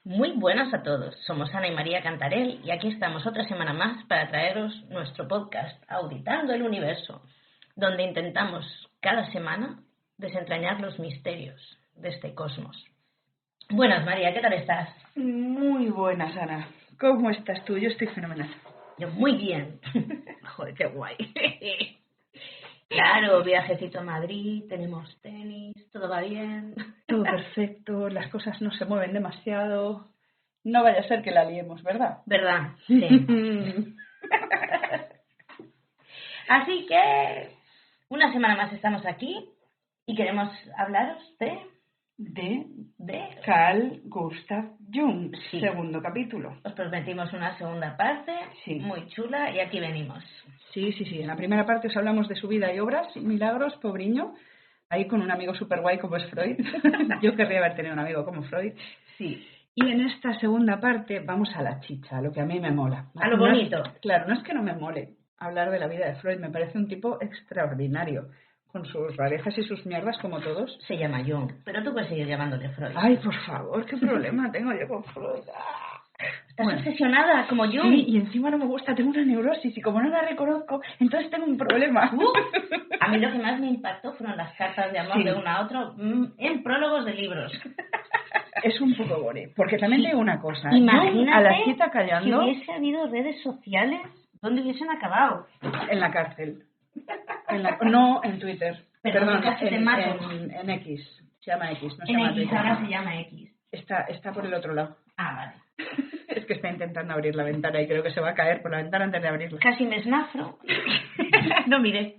Muy buenas a todos, somos Ana y María Cantarell y aquí estamos otra semana más para traeros nuestro podcast Auditando el Universo, donde intentamos cada semana desentrañar los misterios de este cosmos. Buenas, María, ¿qué tal estás? Muy buenas, Ana. ¿Cómo estás tú? Yo estoy fenomenal. Yo muy bien. Joder, qué guay. Claro, viajecito a Madrid, tenemos tenis, todo va bien. Todo perfecto, las cosas no se mueven demasiado. No vaya a ser que la liemos, ¿verdad? ¿Verdad? Sí. Así que una semana más estamos aquí y queremos hablaros de de Carl Gustav Jung, Sí. Segundo capítulo. Os prometimos una segunda parte, Sí. muy chula, y aquí venimos. Sí. En la primera parte os hablamos de su vida y obras, milagros, pobriño, ahí con un amigo súper guay como es Freud. Yo querría haber tenido un amigo como Freud. Sí. Y en esta segunda parte vamos a la chicha, a lo que a mí me mola. A lo bonito. Claro, no es que no me mole hablar de la vida de Freud, me parece un tipo extraordinario, con sus rarezas y sus mierdas como todos. Se llama Jung, pero tú puedes seguir llamándole Freud. Ay, por favor, qué problema tengo yo con Freud. Estás obsesionada como Jung. Sí, y encima no me gusta, tengo una neurosis y como no la reconozco, entonces tengo un problema. A mí lo que más me impactó fueron las cartas de amor de uno a otro en prólogos de libros. Es un poco gore, porque también te digo una cosa. Imagínate a la cita callando, si hubiese habido redes sociales, ¿dónde hubiesen acabado? En la cárcel. No en Twitter. Perdón, casi te mato. en X. Se llama X, no se En llama X, Twitter. ahora se llama X. Está por el otro lado. Ah, vale. Es que está intentando abrir la ventana y creo que se va a caer por la ventana antes de abrirla. Casi me esnafro. No miré.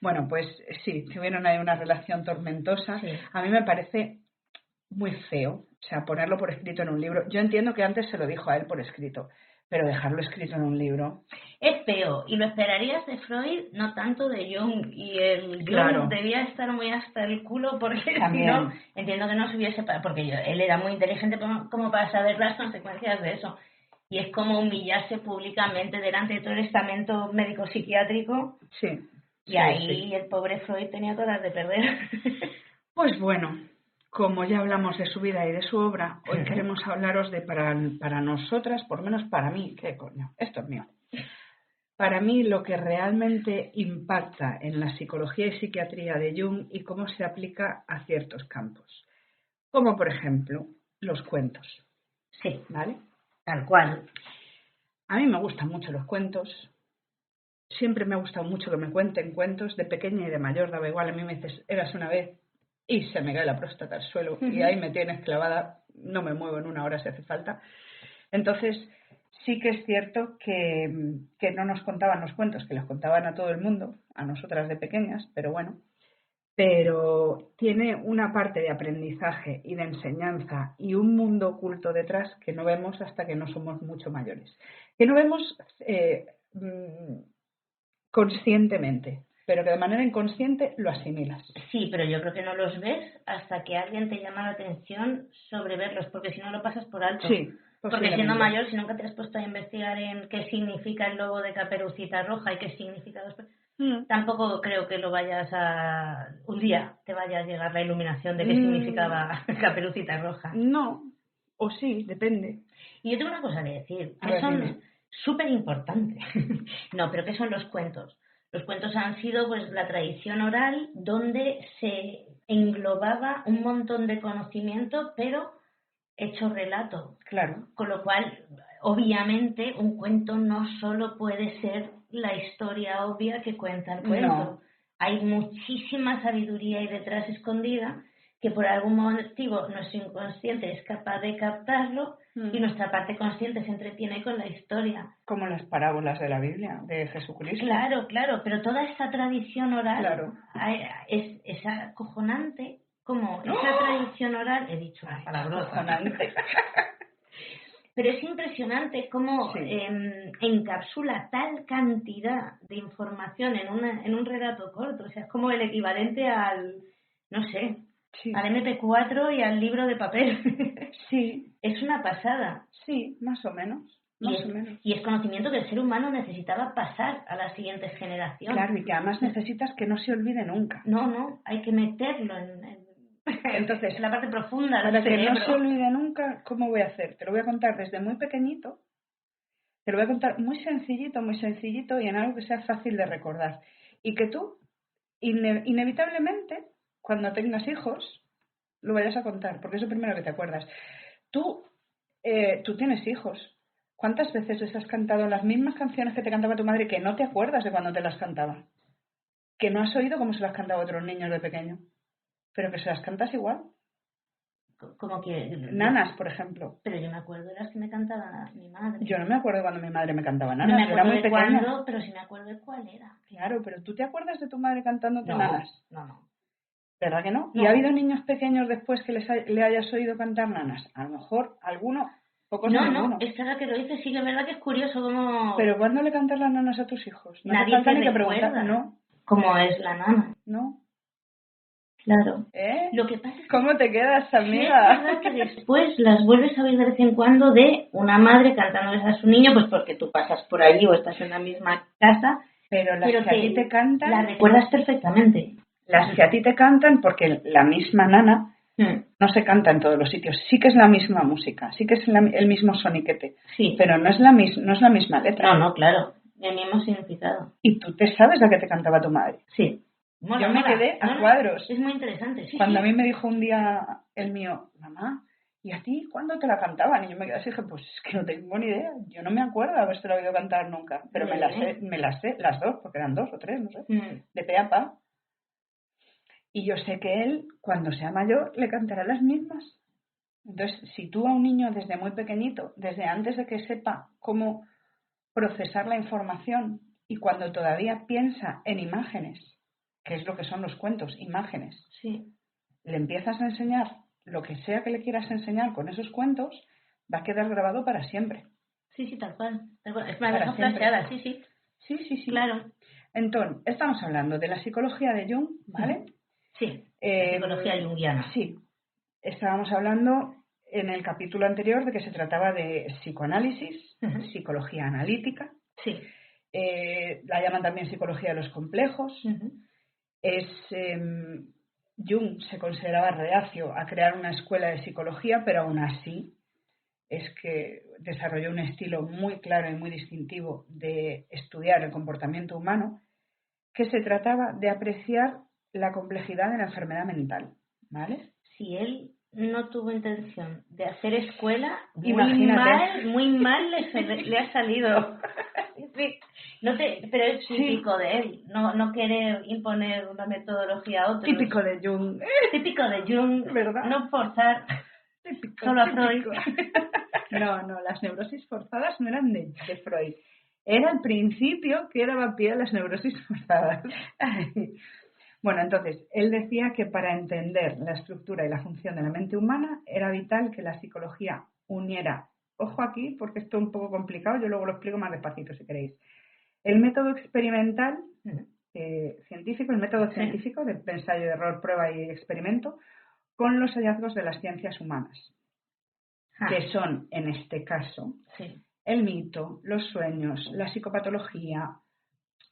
Bueno, pues sí, tuvieron ahí una relación tormentosa. Sí. A mí me parece muy feo, o sea, ponerlo por escrito en un libro. Yo entiendo que antes se lo dijo a él por escrito, pero dejarlo escrito en un libro... Es feo, y lo esperarías de Freud, no tanto de Jung. Y el Claro. Jung debía estar muy hasta el culo, porque También. si no, entiendo que no se hubiese... Porque él era muy inteligente como para saber las consecuencias de eso. Y es como humillarse públicamente delante de todo el estamento médico-psiquiátrico. Sí. Y ahí el pobre Freud tenía todas de perder. Pues bueno, como ya hablamos de su vida y de su obra, hoy queremos hablaros de para nosotras, por lo menos para mí, ¿qué coño? Esto es mío. Para mí lo que realmente impacta en la psicología y psiquiatría de Jung y cómo se aplica a ciertos campos. Como por ejemplo, los cuentos. Sí, ¿Vale? tal cual. A mí me gustan mucho los cuentos. Siempre me ha gustado mucho que me cuenten cuentos, de pequeña y de mayor, daba igual. A mí me dices, eras una vez y se me cae la próstata al suelo y ahí me tienes clavada, no me muevo en una hora si hace falta. Entonces, sí que es cierto que no nos contaban los cuentos, que los contaban a todo el mundo, a nosotras de pequeñas, pero bueno. Pero tiene una parte de aprendizaje y de enseñanza y un mundo oculto detrás que no vemos hasta que no somos mucho mayores. Que no vemos conscientemente, pero que de manera inconsciente lo asimilas. Sí, pero yo creo que no los ves hasta que alguien te llama la atención sobre verlos, porque si no lo pasas por alto. Sí, porque siendo mayor, si nunca te has puesto a investigar en qué significa el logo de Caperucita Roja y qué significa después, tampoco creo que lo vayas a... Un día te vaya a llegar la iluminación de qué significaba Caperucita Roja. No, o sí, depende. Y yo tengo una cosa que decir, A que ver, son dime. súper importantes. No, pero ¿qué son los cuentos? Los cuentos han sido pues la tradición oral donde se englobaba un montón de conocimiento, pero hecho relato. Claro. Con lo cual, obviamente, un cuento no solo puede ser la historia obvia que cuenta el cuento. No. Hay muchísima sabiduría ahí detrás escondida que por algún motivo nuestro inconsciente es capaz de captarlo y nuestra parte consciente se entretiene con la historia. Como las parábolas de la Biblia, de Jesucristo. Claro, pero toda esa tradición oral es acojonante, como esa tradición oral, he dicho una palabrota. Acojonante. Pero es impresionante cómo encapsula tal cantidad de información en un relato corto. O sea, es como el equivalente al, no sé, al MP4 y al libro de papel. Sí. Es una pasada. Sí, más o menos. Y es conocimiento que el ser humano necesitaba pasar a las siguientes generaciones. Claro, y que además necesitas que no se olvide nunca. No, hay que meterlo Entonces, la parte profunda para del que cerebro. no se olvide nunca, ¿cómo voy a hacer? Te lo voy a contar desde muy pequeñito, te lo voy a contar muy sencillito y en algo que sea fácil de recordar. Y que tú, inevitablemente, cuando tengas hijos, lo vayas a contar, porque es lo primero que te acuerdas. Tú tienes hijos. ¿Cuántas veces les has cantado las mismas canciones que te cantaba tu madre que no te acuerdas de cuando te las cantaba? Que no has oído cómo se las cantaba a otros niños de pequeño, pero que se las cantas igual. Como que... Nanas, por ejemplo. Pero yo me acuerdo de las que me cantaba mi madre. Yo no me acuerdo cuando mi madre me cantaba No nanas, me yo era acuerdo muy de pequeña. cuándo, pero sí me acuerdo de cuál era. Claro, pero ¿tú te acuerdas de tu madre cantándote nanas? No. ¿Verdad que no? No. ¿Y ha habido niños pequeños después que le hayas oído cantar nanas? A lo mejor alguno, pocos o ninguno. No, esta la que lo dice, sí que es verdad que es curioso como... Pero ¿cuándo le cantas las nanas a tus hijos? No nadie hace falta te ni que recuerda preguntar. No, cómo es la nana. no. Claro. ¿Eh? Lo que pasa es que ¿Cómo te quedas, sí amiga? es verdad que después las vuelves a oír de vez en cuando de una madre cantándoles a su niño, pues porque tú pasas por allí o estás en la misma casa, Pero las pero que a ti te cantan... las recuerdas perfectamente. Las que a ti te cantan, porque la misma nana no se canta en todos los sitios. Sí que es la misma música, sí que es el mismo soniquete, Sí. pero no es la misma letra. No, claro, el mismo significado. Y tú te sabes la que te cantaba tu madre. Sí. Yo me quedé a cuadros. Es muy interesante. Sí, Cuando sí. a mí me dijo un día el mío, mamá, ¿y a ti cuándo te la cantaban? Y yo me quedé así y dije, pues es que no tengo ni idea. Yo no me acuerdo de haberte la oído cantar nunca. Pero me las sé, las dos, porque eran dos o tres, no sé, de pe a pa. Y yo sé que él, cuando sea mayor, le cantará las mismas. Entonces, si tú a un niño desde muy pequeñito, desde antes de que sepa cómo procesar la información y cuando todavía piensa en imágenes, que es lo que son los cuentos, imágenes, sí, le empiezas a enseñar lo que sea que le quieras enseñar con esos cuentos, va a quedar grabado para siempre. Sí, tal cual. Es una Para siempre. fraseada, sí. Sí. Claro. Entonces, estamos hablando de la psicología de Jung, ¿vale? Sí, la psicología junguiana. Sí. Estábamos hablando en el capítulo anterior de que se trataba de psicoanálisis, psicología analítica. Sí. La llaman también psicología de los complejos. Jung se consideraba reacio a crear una escuela de psicología, pero aún así es que desarrolló un estilo muy claro y muy distintivo de estudiar el comportamiento humano, que se trataba de apreciar la complejidad de la enfermedad mental, ¿vale? Si él no tuvo intención de hacer escuela, imagínate, muy mal le ha salido. Sí. Pero es típico de él, no querer imponer una metodología a otros. Típico de Jung. Típico de Jung, ¿verdad? No forzar solo a Freud. No, las neurosis forzadas no eran de Freud. Era el principio que daba pie a las neurosis forzadas. Bueno, entonces, él decía que para entender la estructura y la función de la mente humana era vital que la psicología uniera, ojo aquí porque esto es un poco complicado, yo luego lo explico más despacito si queréis, el método experimental científico, el método científico de ensayo, error, prueba y experimento con los hallazgos de las ciencias humanas, que son, en este caso, el mito, los sueños, la psicopatología,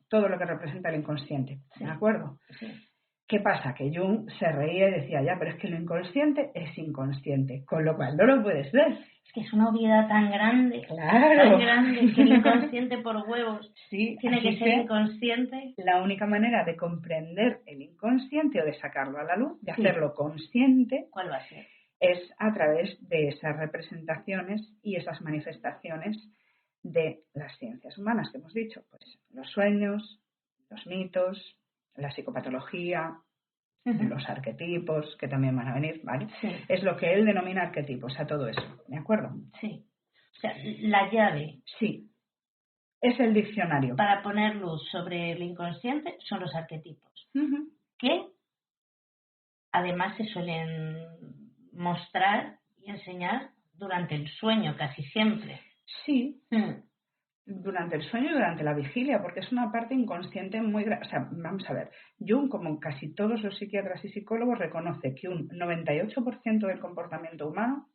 todo lo que representa el inconsciente, ¿de acuerdo? Sí. ¿Qué pasa? Que Jung se reía y decía, ya, pero es que lo inconsciente es inconsciente, con lo cual no lo puedes ver. Es que es una obviedad tan grande, claro, tan grande, que el inconsciente por huevos tiene que ser inconsciente. La única manera de comprender el inconsciente o de sacarlo a la luz, de hacerlo consciente, ¿cuál va a ser? Es a través de esas representaciones y esas manifestaciones de las ciencias humanas que hemos dicho, pues los sueños, los mitos, la psicopatología, los arquetipos, que también van a venir, ¿vale? Sí. Es lo que él denomina arquetipos, a todo eso, ¿de acuerdo? Sí. O sea, la llave. Sí. Es el diccionario. Para poner luz sobre el inconsciente son los arquetipos, que además se suelen mostrar y enseñar durante el sueño casi siempre. Sí. Durante el sueño y durante la vigilia, porque es una parte inconsciente muy grande. O sea, vamos a ver, Jung, como casi todos los psiquiatras y psicólogos, reconoce que un 98% del comportamiento humano,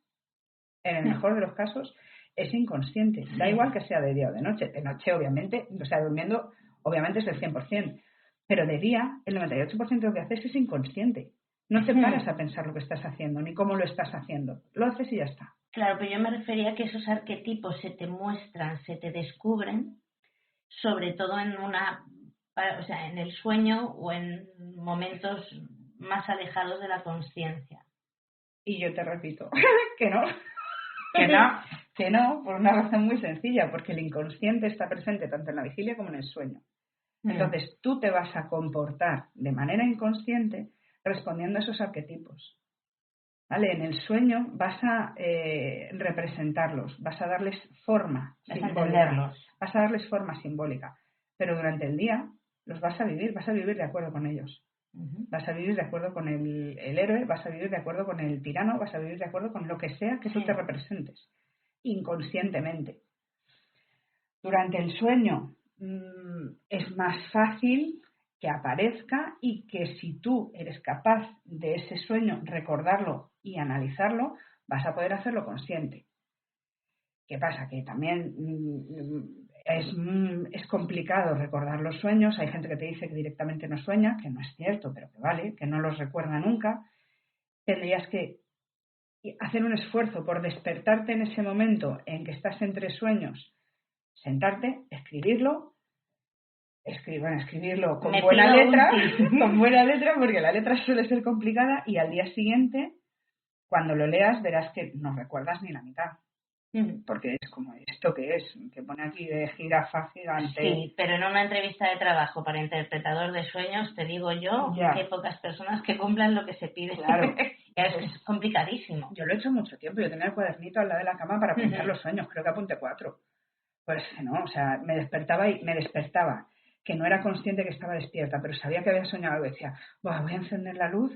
en el mejor de los casos, es inconsciente. Da igual que sea de día o de noche. De noche, obviamente, o sea, durmiendo, obviamente es el 100%. Pero de día, el 98% de lo que haces es inconsciente. No te paras a pensar lo que estás haciendo, ni cómo lo estás haciendo. Lo haces y ya está. Claro, pero yo me refería a que esos arquetipos se te muestran, se te descubren, sobre todo en el sueño o en momentos más alejados de la conciencia. Y yo te repito, que no, que no, por una razón muy sencilla, porque el inconsciente está presente tanto en la vigilia como en el sueño. Entonces tú te vas a comportar de manera inconsciente respondiendo a esos arquetipos. ¿Vale? En el sueño vas a representarlos, vas a darles forma simbólica. Vas a darles forma simbólica. Pero durante el día los vas a vivir de acuerdo con ellos. Vas a vivir de acuerdo con el héroe, vas a vivir de acuerdo con el tirano, vas a vivir de acuerdo con lo que sea que tú te representes, inconscientemente. Durante el sueño es más fácil que aparezca y que si tú eres capaz de ese sueño recordarlo y analizarlo, vas a poder hacerlo consciente. ¿Qué pasa? Que también es complicado recordar los sueños. Hay gente que te dice que directamente no sueña, que no es cierto, pero que vale, que no los recuerda nunca. Tendrías que hacer un esfuerzo por despertarte en ese momento en que estás entre sueños, sentarte, escribirlo con buena letra, porque la letra suele ser complicada y al día siguiente, cuando lo leas, verás que no recuerdas ni la mitad. Porque es como esto que es, que pone aquí de jirafa gigante. Sí, pero en una entrevista de trabajo para interpretador de sueños, te digo yo que hay pocas personas que cumplan lo que se pide. Claro. Es complicadísimo. Yo lo he hecho mucho tiempo, yo tenía el cuadernito al lado de la cama para apuntar los sueños, creo que apunté 4. Pues no, o sea, me despertaba, que no era consciente que estaba despierta, pero sabía que había soñado algo y decía, voy a encender la luz,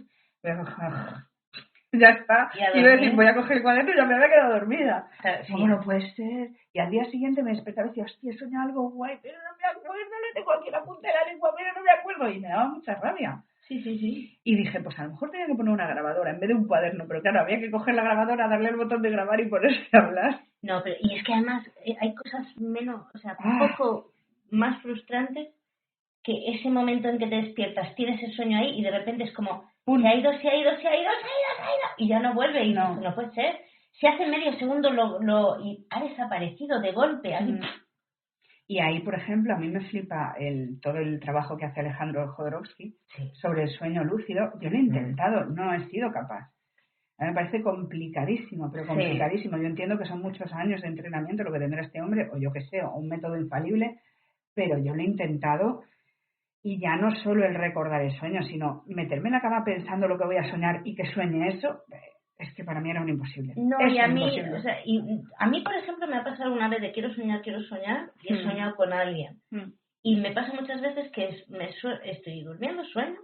ya está, y voy a coger el cuaderno y ya me había quedado dormida. Sí. ¿Cómo no puede ser? Y al día siguiente me despertaba y decía, hostia, he soñado algo guay, pero no me acuerdo, le tengo aquí la punta de la lengua, pero no me acuerdo, y me daba mucha rabia. Sí. Y dije, pues a lo mejor tenía que poner una grabadora en vez de un cuaderno, pero claro, había que coger la grabadora, darle el botón de grabar y ponerse a hablar. No, pero y es que además hay cosas un poco más frustrantes que ese momento en que te despiertas, tienes el sueño ahí y de repente es como, se ha ido, y ya no vuelve, y no puede ser. Si hace medio segundo y ha desaparecido de golpe. Y ahí, por ejemplo, a mí me flipa todo el trabajo que hace Alejandro Jodorowsky sobre el sueño lúcido. Yo lo he intentado, no he sido capaz. A mí me parece complicadísimo, pero complicadísimo. Yo entiendo que son muchos años de entrenamiento lo que tendrá este hombre, o yo qué sé, o un método infalible, pero yo lo he intentado y ya no solo el recordar el sueño, sino meterme en la cama pensando lo que voy a soñar y que sueñe eso, es que para mí era un imposible. No, y a mí, a mí, por ejemplo, me ha pasado alguna vez de quiero soñar, y he soñado con alguien. Y me pasa muchas veces que estoy durmiendo, sueño,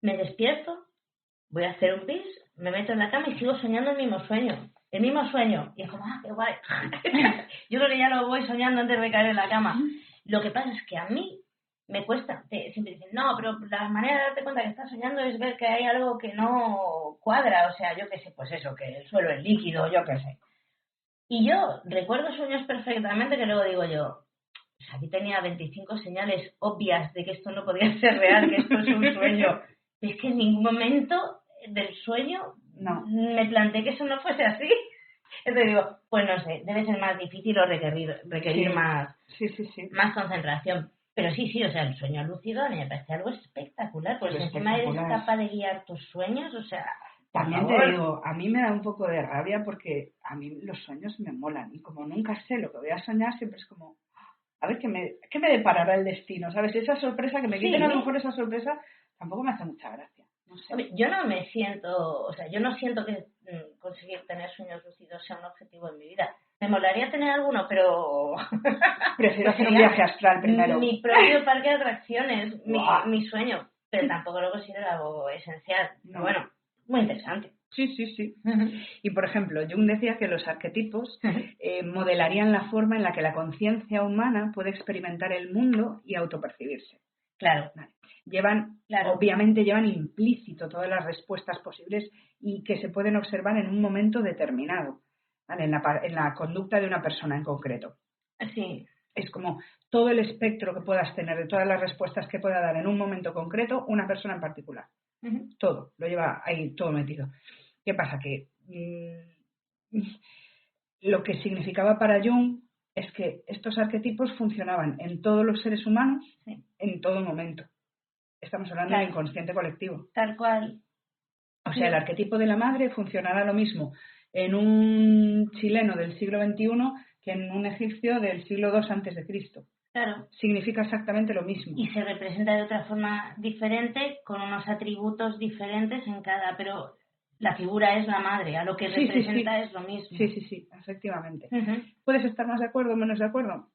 me despierto, voy a hacer un pis, me meto en la cama y sigo soñando el mismo sueño. Y es como, qué guay. Yo creo que ya lo voy soñando antes de caer en la cama. Lo que pasa es que a mí me cuesta, siempre dicen, no, pero la manera de darte cuenta que estás soñando es ver que hay algo que no cuadra, o sea, yo qué sé, pues eso, que el suelo es líquido, yo qué sé. Y yo recuerdo sueños perfectamente que luego digo yo, pues aquí tenía 25 señales obvias de que esto no podía ser real, que esto es un sueño. Es que en ningún momento del sueño me planteé que eso no fuese así. Entonces digo, pues no sé, debe ser más difícil o requerir más concentración. Pero sí, o sea, el sueño lúcido a mí me parece algo espectacular, porque encima eres capaz de guiar tus sueños, o sea... También te digo, a mí me da un poco de rabia porque a mí los sueños me molan y como nunca sé lo que voy a soñar, siempre es como, a ver qué me deparará el destino, ¿sabes? Esa sorpresa, que me quiten a lo mejor esa sorpresa, tampoco me hace mucha gracia. No sé. Yo no siento que conseguir tener sueños lúcidos sea un objetivo en mi vida. Me molaría tener alguno, pero... Prefiero hacer un viaje astral primero. Mi propio parque de atracciones, mi sueño, pero tampoco lo considero algo esencial. Pero bueno, muy interesante. Sí. Y, por ejemplo, Jung decía que los arquetipos modelarían la forma en la que la conciencia humana puede experimentar el mundo y autopercibirse. Claro. Obviamente llevan implícito todas las respuestas posibles y que se pueden observar en un momento determinado, ¿vale? En la conducta de una persona en concreto. Sí. Es como todo el espectro que puedas tener de todas las respuestas que pueda dar en un momento concreto una persona en particular. Todo, lo lleva ahí todo metido. ¿Qué pasa? Que lo que significaba para Jung es que estos arquetipos funcionaban en todos los seres humanos, en todo momento. Estamos hablando del inconsciente colectivo. Tal cual. O sea, el arquetipo de la madre funcionará lo mismo en un chileno del siglo XXI que en un egipcio del siglo II antes de Cristo. Claro. Significa exactamente lo mismo. Y se representa de otra forma diferente, con unos atributos diferentes en cada, pero la figura es la madre, a lo que representa es lo mismo. Sí, efectivamente. Puedes estar más de acuerdo o menos de acuerdo,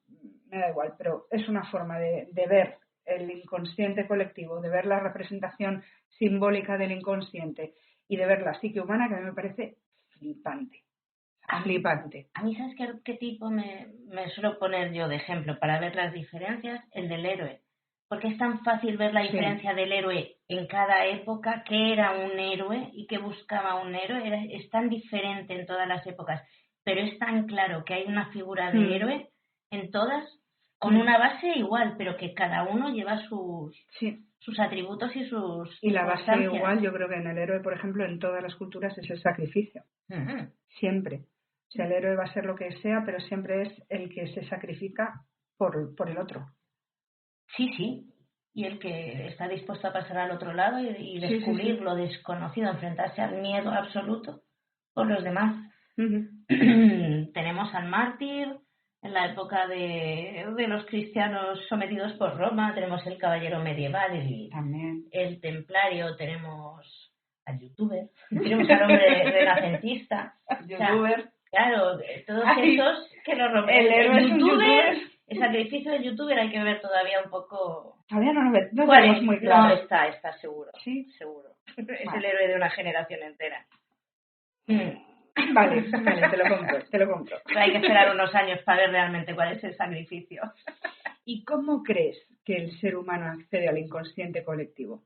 me da igual, pero es una forma de ver el inconsciente colectivo, de ver la representación simbólica del inconsciente y de ver la psique humana, que a mí me parece flipante. Flipante. A mí, ¿sabes qué tipo me suelo poner yo de ejemplo para ver las diferencias? El del héroe. Porque es tan fácil ver la diferencia del héroe en cada época, qué era un héroe y qué buscaba un héroe. Es tan diferente en todas las épocas, pero es tan claro que hay una figura de héroe en todas, con una base igual, pero que cada uno lleva sus atributos y sus... Y la base igual, yo creo que en el héroe, por ejemplo, en todas las culturas es el sacrificio. Siempre. O sea, el héroe va a ser lo que sea, pero siempre es el que se sacrifica por el otro. Sí. Y el que está dispuesto a pasar al otro lado y descubrir lo desconocido, enfrentarse al miedo absoluto por los demás. Tenemos al mártir en la época de los cristianos sometidos por Roma, tenemos el caballero medieval, el templario, tenemos al youtuber, tenemos al hombre renacentista. Youtuber. Claro, todos esos que lo rompen. El héroe es un youtuber. El sacrificio del youtuber hay que ver todavía un poco... Todavía no vemos muy claro. No, está seguro. Sí, seguro. Es el héroe de una generación entera. Vale, te lo compro. Pero hay que esperar unos años para ver realmente cuál es el sacrificio. ¿Y cómo crees que el ser humano accede al inconsciente colectivo?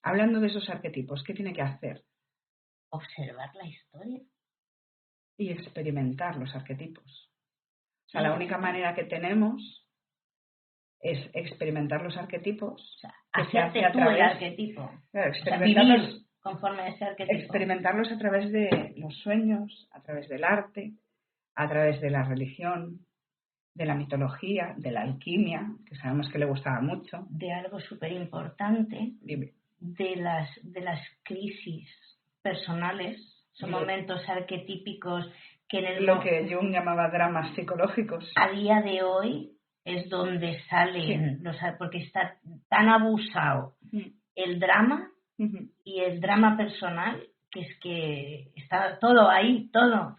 Hablando de esos arquetipos, ¿qué tiene que hacer? Observar la historia. Y experimentar los arquetipos. O sea, la única manera que tenemos es experimentar los arquetipos. O sea, hacerte tú el arquetipo. Claro, vivir conforme a ese arquetipo. Experimentarlos a través de los sueños, a través del arte, a través de la religión, de la mitología, de la alquimia, que sabemos que le gustaba mucho. De algo súper importante, de las crisis personales. Son momentos arquetípicos que lo que Jung llamaba dramas psicológicos. A día de hoy es donde salen porque está tan abusado el drama y el drama personal, que está todo ahí, todo.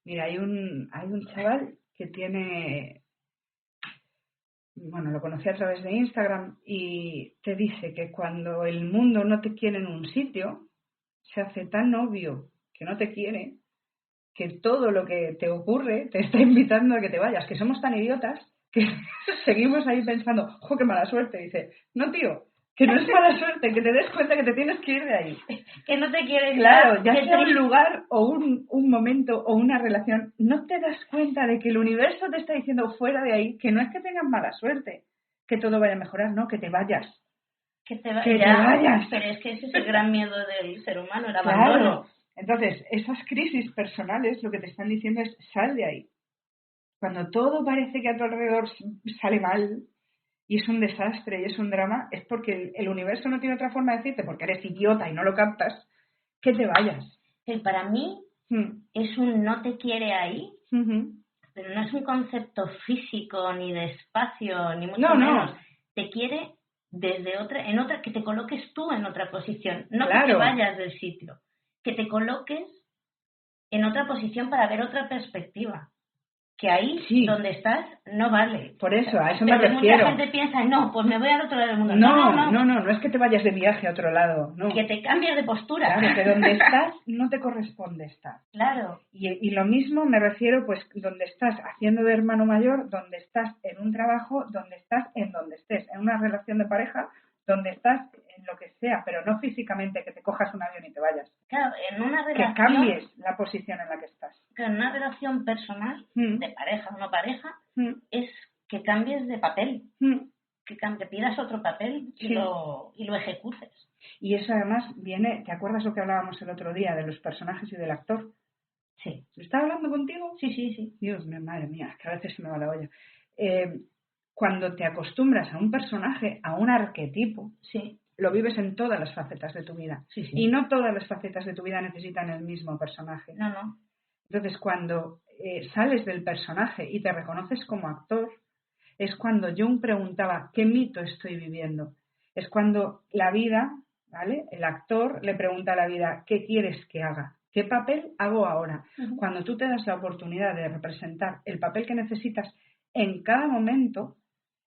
Mira, hay un chaval que tiene, lo conocí a través de Instagram y te dice que cuando el mundo no te quiere en un sitio, se hace tan obvio que no te quiere, que todo lo que te ocurre te está invitando a que te vayas, que somos tan idiotas que seguimos ahí pensando, ¡jo, qué mala suerte! Dice, no, tío, que no es mala suerte, que te des cuenta que te tienes que ir de ahí. Que no te quieres. Claro, ya sea un lugar o un momento o una relación, no te das cuenta de que el universo te está diciendo fuera de ahí que no es que tengas mala suerte, que todo vaya a mejorar, no, que te vayas. Que te vayas. Pero es que ese es el gran miedo del ser humano, el abandono. Claro. Entonces, esas crisis personales lo que te están diciendo es sal de ahí. Cuando todo parece que a tu alrededor sale mal y es un desastre y es un drama, es porque el universo no tiene otra forma de decirte, porque eres idiota y no lo captas, que te vayas. Que para mí es un no te quiere ahí, pero no es un concepto físico ni de espacio, ni mucho menos. Te quiere desde otra, que te coloques tú en otra posición, no que te vayas del sitio. Que te coloques en otra posición para ver otra perspectiva. Que ahí donde estás no vale. Por eso, a eso me refiero. Mucha gente piensa, no, pues me voy al otro lado del mundo. No es que te vayas de viaje a otro lado. No. Que te cambies de postura. Claro, que donde estás no te corresponde estar. Claro. Y lo mismo me refiero, pues, donde estás haciendo de hermano mayor, donde estás en un trabajo, donde estás en donde estés, en una relación de pareja, donde estás en lo que sea, pero no físicamente que te cojas un avión y te vayas. Claro, en una relación... Que cambies la posición en la que estás. En una relación personal, de pareja o no pareja, es que cambies de papel. que pidas otro papel y, Sí. lo ejecutes. Y eso además viene, ¿te acuerdas lo que hablábamos el otro día de los personajes y del actor? Sí, ¿Estaba hablando contigo? sí. Dios mío, madre mía, que a veces se me va la olla. Cuando te acostumbras a un personaje, a un arquetipo, Sí, lo vives en todas las facetas de tu vida. sí. Y no todas las facetas de tu vida necesitan el mismo personaje. No. Entonces, cuando sales del personaje y te reconoces como actor, es cuando Jung preguntaba, ¿qué mito estoy viviendo? Es cuando la vida, ¿vale? El actor le pregunta a la vida, ¿qué quieres que haga? ¿Qué papel hago ahora? Uh-huh. Cuando tú te das la oportunidad de representar el papel que necesitas en cada momento,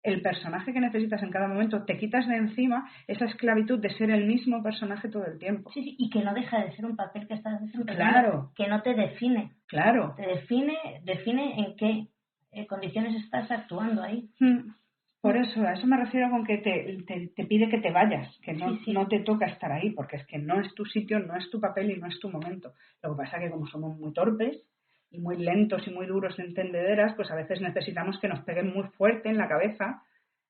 el personaje que necesitas en cada momento, te quitas de encima esa esclavitud de ser el mismo personaje todo el tiempo. Sí, y que no deja de ser un papel que estás desempeñando, Claro. que no te define. Claro. Te define en qué condiciones estás actuando ahí. Por eso, a eso me refiero con que te pide que te vayas, que no, Sí. no te toca estar ahí, porque es que no es tu sitio, no es tu papel y no es tu momento. Lo que pasa es que como somos muy torpes y muy lentos y muy duros de entendederas, pues a veces necesitamos que nos peguen muy fuerte en la cabeza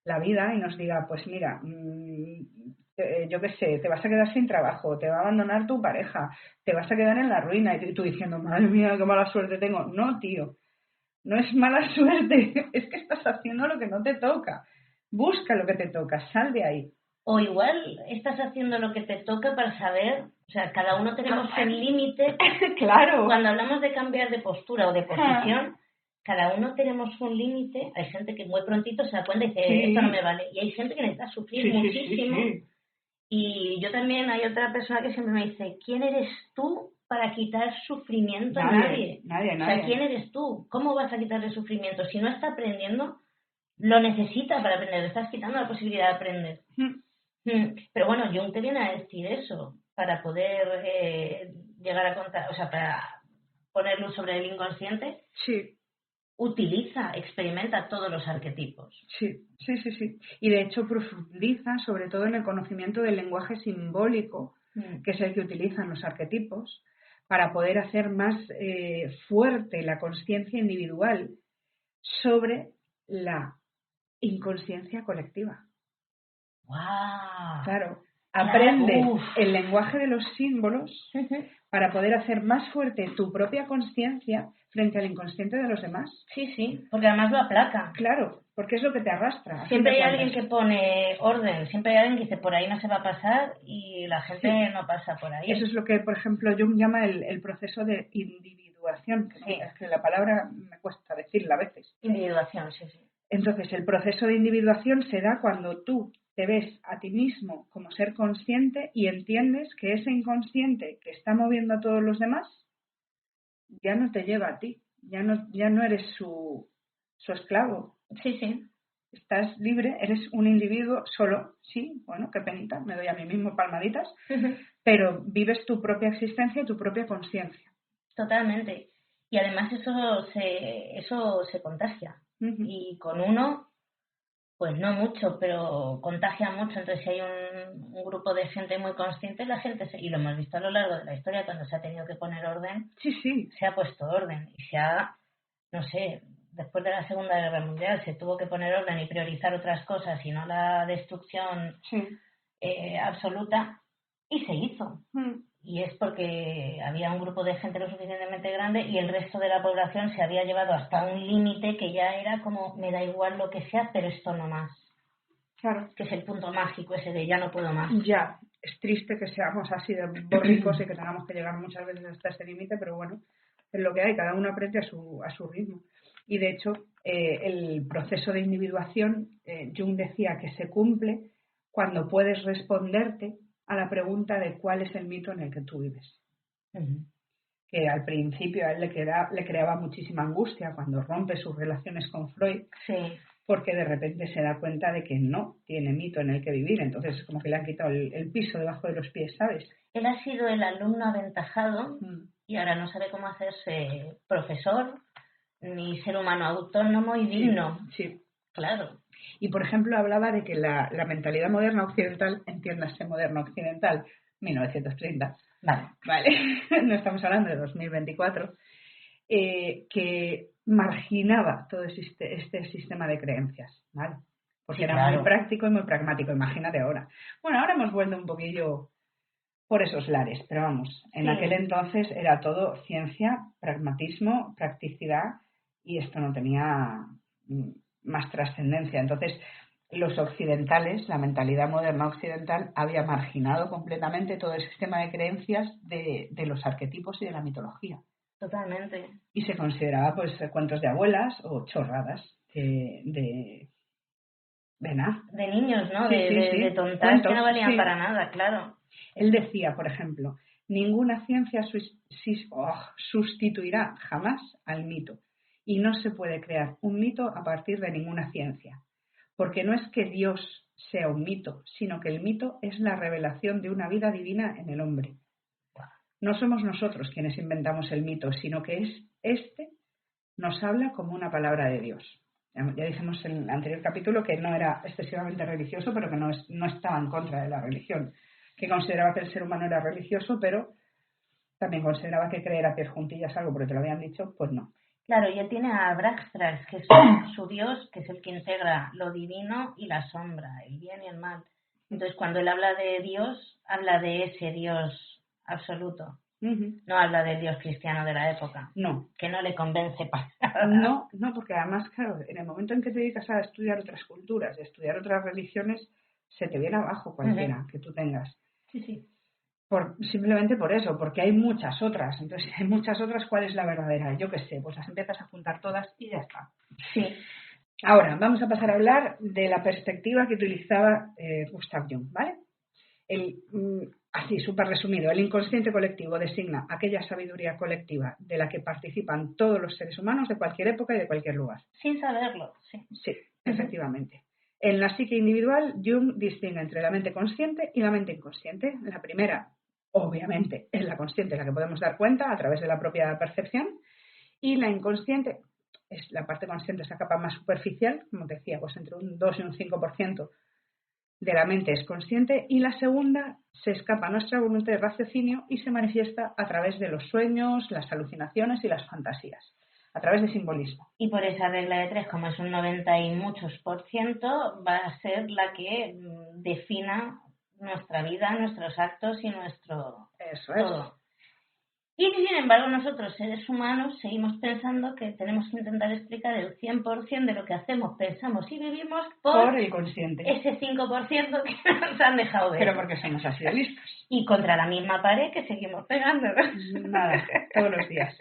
la vida y nos diga, pues mira, yo qué sé, te vas a quedar sin trabajo, te va a abandonar tu pareja, te vas a quedar en la ruina, y tú diciendo, madre mía, qué mala suerte tengo. No, tío. No es mala suerte, es que estás haciendo lo que no te toca. Busca lo que te toca, sal de ahí. O igual estás haciendo lo que te toca para saber, o sea, cada uno tenemos un límite. Claro. Cuando hablamos de cambiar de postura o de posición, cada uno tenemos un límite. Hay gente que muy prontito se da cuenta y dice, Sí. esto no me vale. Y hay gente que necesita sufrir muchísimo. Sí. Y yo también, hay otra persona que siempre me dice, ¿quién eres tú para quitar sufrimiento a Nadie. O sea, ¿quién eres tú? ¿Cómo vas a quitarle sufrimiento? Si no está aprendiendo, lo necesita para aprender, le estás quitando la posibilidad de aprender. Pero bueno, Jung te viene a decir eso, para poder llegar a contar, o sea, para poner luz sobre el inconsciente. Sí. Experimenta todos los arquetipos. Sí. Y de hecho profundiza sobre todo en el conocimiento del lenguaje simbólico, que es el que utilizan los arquetipos, para poder hacer más fuerte la conciencia individual sobre la inconsciencia colectiva. ¡Wow! Claro, aprende el lenguaje de los símbolos para poder hacer más fuerte tu propia conciencia frente al inconsciente de los demás. Sí, porque además lo aplaca. Claro, porque es lo que te arrastra. Siempre hay alguien que pone orden, siempre hay alguien que dice por ahí no se va a pasar y la gente no pasa por ahí. Eso es lo que, por ejemplo, Jung llama el proceso de individuación. Es que la palabra me cuesta decirla a veces. Individuación, sí. Entonces, el proceso de individuación se da cuando tú te ves a ti mismo como ser consciente y entiendes que ese inconsciente que está moviendo a todos los demás ya no te lleva a ti, ya no eres su esclavo. Sí. Estás libre, eres un individuo solo, sí, bueno, qué penita, me doy a mí mismo palmaditas, pero vives tu propia existencia y tu propia conciencia. Totalmente. Y además eso se contagia. Y con uno, pues no mucho, pero contagia mucho. Entonces, si hay un grupo de gente muy consciente, la gente, y lo hemos visto a lo largo de la historia, cuando se ha tenido que poner orden, se ha puesto orden. Y se ha, no sé, después de la Segunda Guerra Mundial, se tuvo que poner orden y priorizar otras cosas y no la destrucción absoluta, y se hizo. Y es porque había un grupo de gente lo suficientemente grande y el resto de la población se había llevado hasta un límite que ya era como, me da igual lo que sea, pero esto no más. Claro. Que es el punto mágico ese de ya no puedo más. Ya, es triste que seamos así de borricos y que tengamos que llegar muchas veces hasta ese límite, pero bueno, es lo que hay, cada uno aprende a su ritmo. Y de hecho, el proceso de individuación, Jung decía que se cumple cuando puedes responderte a la pregunta de cuál es el mito en el que tú vives. Que al principio a él le creaba muchísima angustia cuando rompe sus relaciones con Freud, porque de repente se da cuenta de que no tiene mito en el que vivir, entonces es como que le han quitado el piso debajo de los pies, ¿sabes? Él ha sido el alumno aventajado y ahora no sabe cómo hacerse profesor ni ser humano autónomo y digno. Sí. Claro. Y, por ejemplo, hablaba de que la mentalidad moderna occidental, entiéndase moderna occidental, 1930, vale, no estamos hablando de 2024, que marginaba todo este sistema de creencias, ¿vale? porque Sí, era claro. muy práctico y muy pragmático, imagínate ahora. Bueno, ahora hemos vuelto un poquillo por esos lares, pero vamos, en Sí. aquel entonces era todo ciencia, pragmatismo, practicidad, y esto no tenía más trascendencia. Entonces, los occidentales, la mentalidad moderna occidental, había marginado completamente todo el sistema de creencias de los arquetipos y de la mitología. Totalmente. Y se consideraba pues cuentos de abuelas o chorradas de nada. De niños, ¿no? Sí, De tontas cuentos, que no valían sí. para nada, claro. Él decía, por ejemplo, ninguna ciencia sustituirá jamás al mito, y no se puede crear un mito a partir de ninguna ciencia, porque no es que Dios sea un mito, sino que el mito es la revelación de una vida divina en el hombre. No somos nosotros quienes inventamos el mito, sino que este nos habla como una palabra de Dios. Ya dijimos en el anterior capítulo que no era excesivamente religioso, pero que no estaba en contra de la religión, que consideraba que el ser humano era religioso, pero también consideraba que creer a pies juntillas algo porque te lo habían dicho, pues no. Claro, y él tiene a Braxtras, que es su dios, que es el que integra lo divino y la sombra, el bien y el mal. Entonces, cuando él habla de Dios, habla de ese Dios absoluto. No habla del Dios cristiano de la época. No. Que no le convence para nada. No, porque además, claro, en el momento en que te dedicas a estudiar otras culturas, a estudiar otras religiones, se te viene abajo cualquiera que tú tengas. Sí. Simplemente por eso, porque hay muchas otras. Entonces, hay muchas otras, ¿cuál es la verdadera? Yo qué sé, pues las empiezas a juntar todas y ya está. Sí. Ahora, vamos a pasar a hablar de la perspectiva que utilizaba Gustav Jung, ¿vale? Así, súper resumido, el inconsciente colectivo designa aquella sabiduría colectiva de la que participan todos los seres humanos de cualquier época y de cualquier lugar. Sin saberlo, sí. Sí, efectivamente. En la psique individual, Jung distingue entre la mente consciente y la mente inconsciente. La primera, obviamente, es la consciente, la que podemos dar cuenta a través de la propia percepción, y la inconsciente es la parte consciente, esa capa más superficial, como te decía, pues entre un 2 y un 5% de la mente es consciente, y la segunda se escapa a nuestra voluntad de raciocinio y se manifiesta a través de los sueños, las alucinaciones y las fantasías, a través de simbolismo. Y por esa regla de 3, como es un 90 y muchos %, va a ser la que defina nuestra vida, nuestros actos y nuestro Eso todo. es. Y sin embargo nosotros, seres humanos, seguimos pensando que tenemos que intentar explicar el 100% de lo que hacemos, pensamos y vivimos por el consciente. Ese 5% que nos han dejado ver. Pero porque somos así de listos. Y contra la misma pared que seguimos pegando. Nada, todos los días.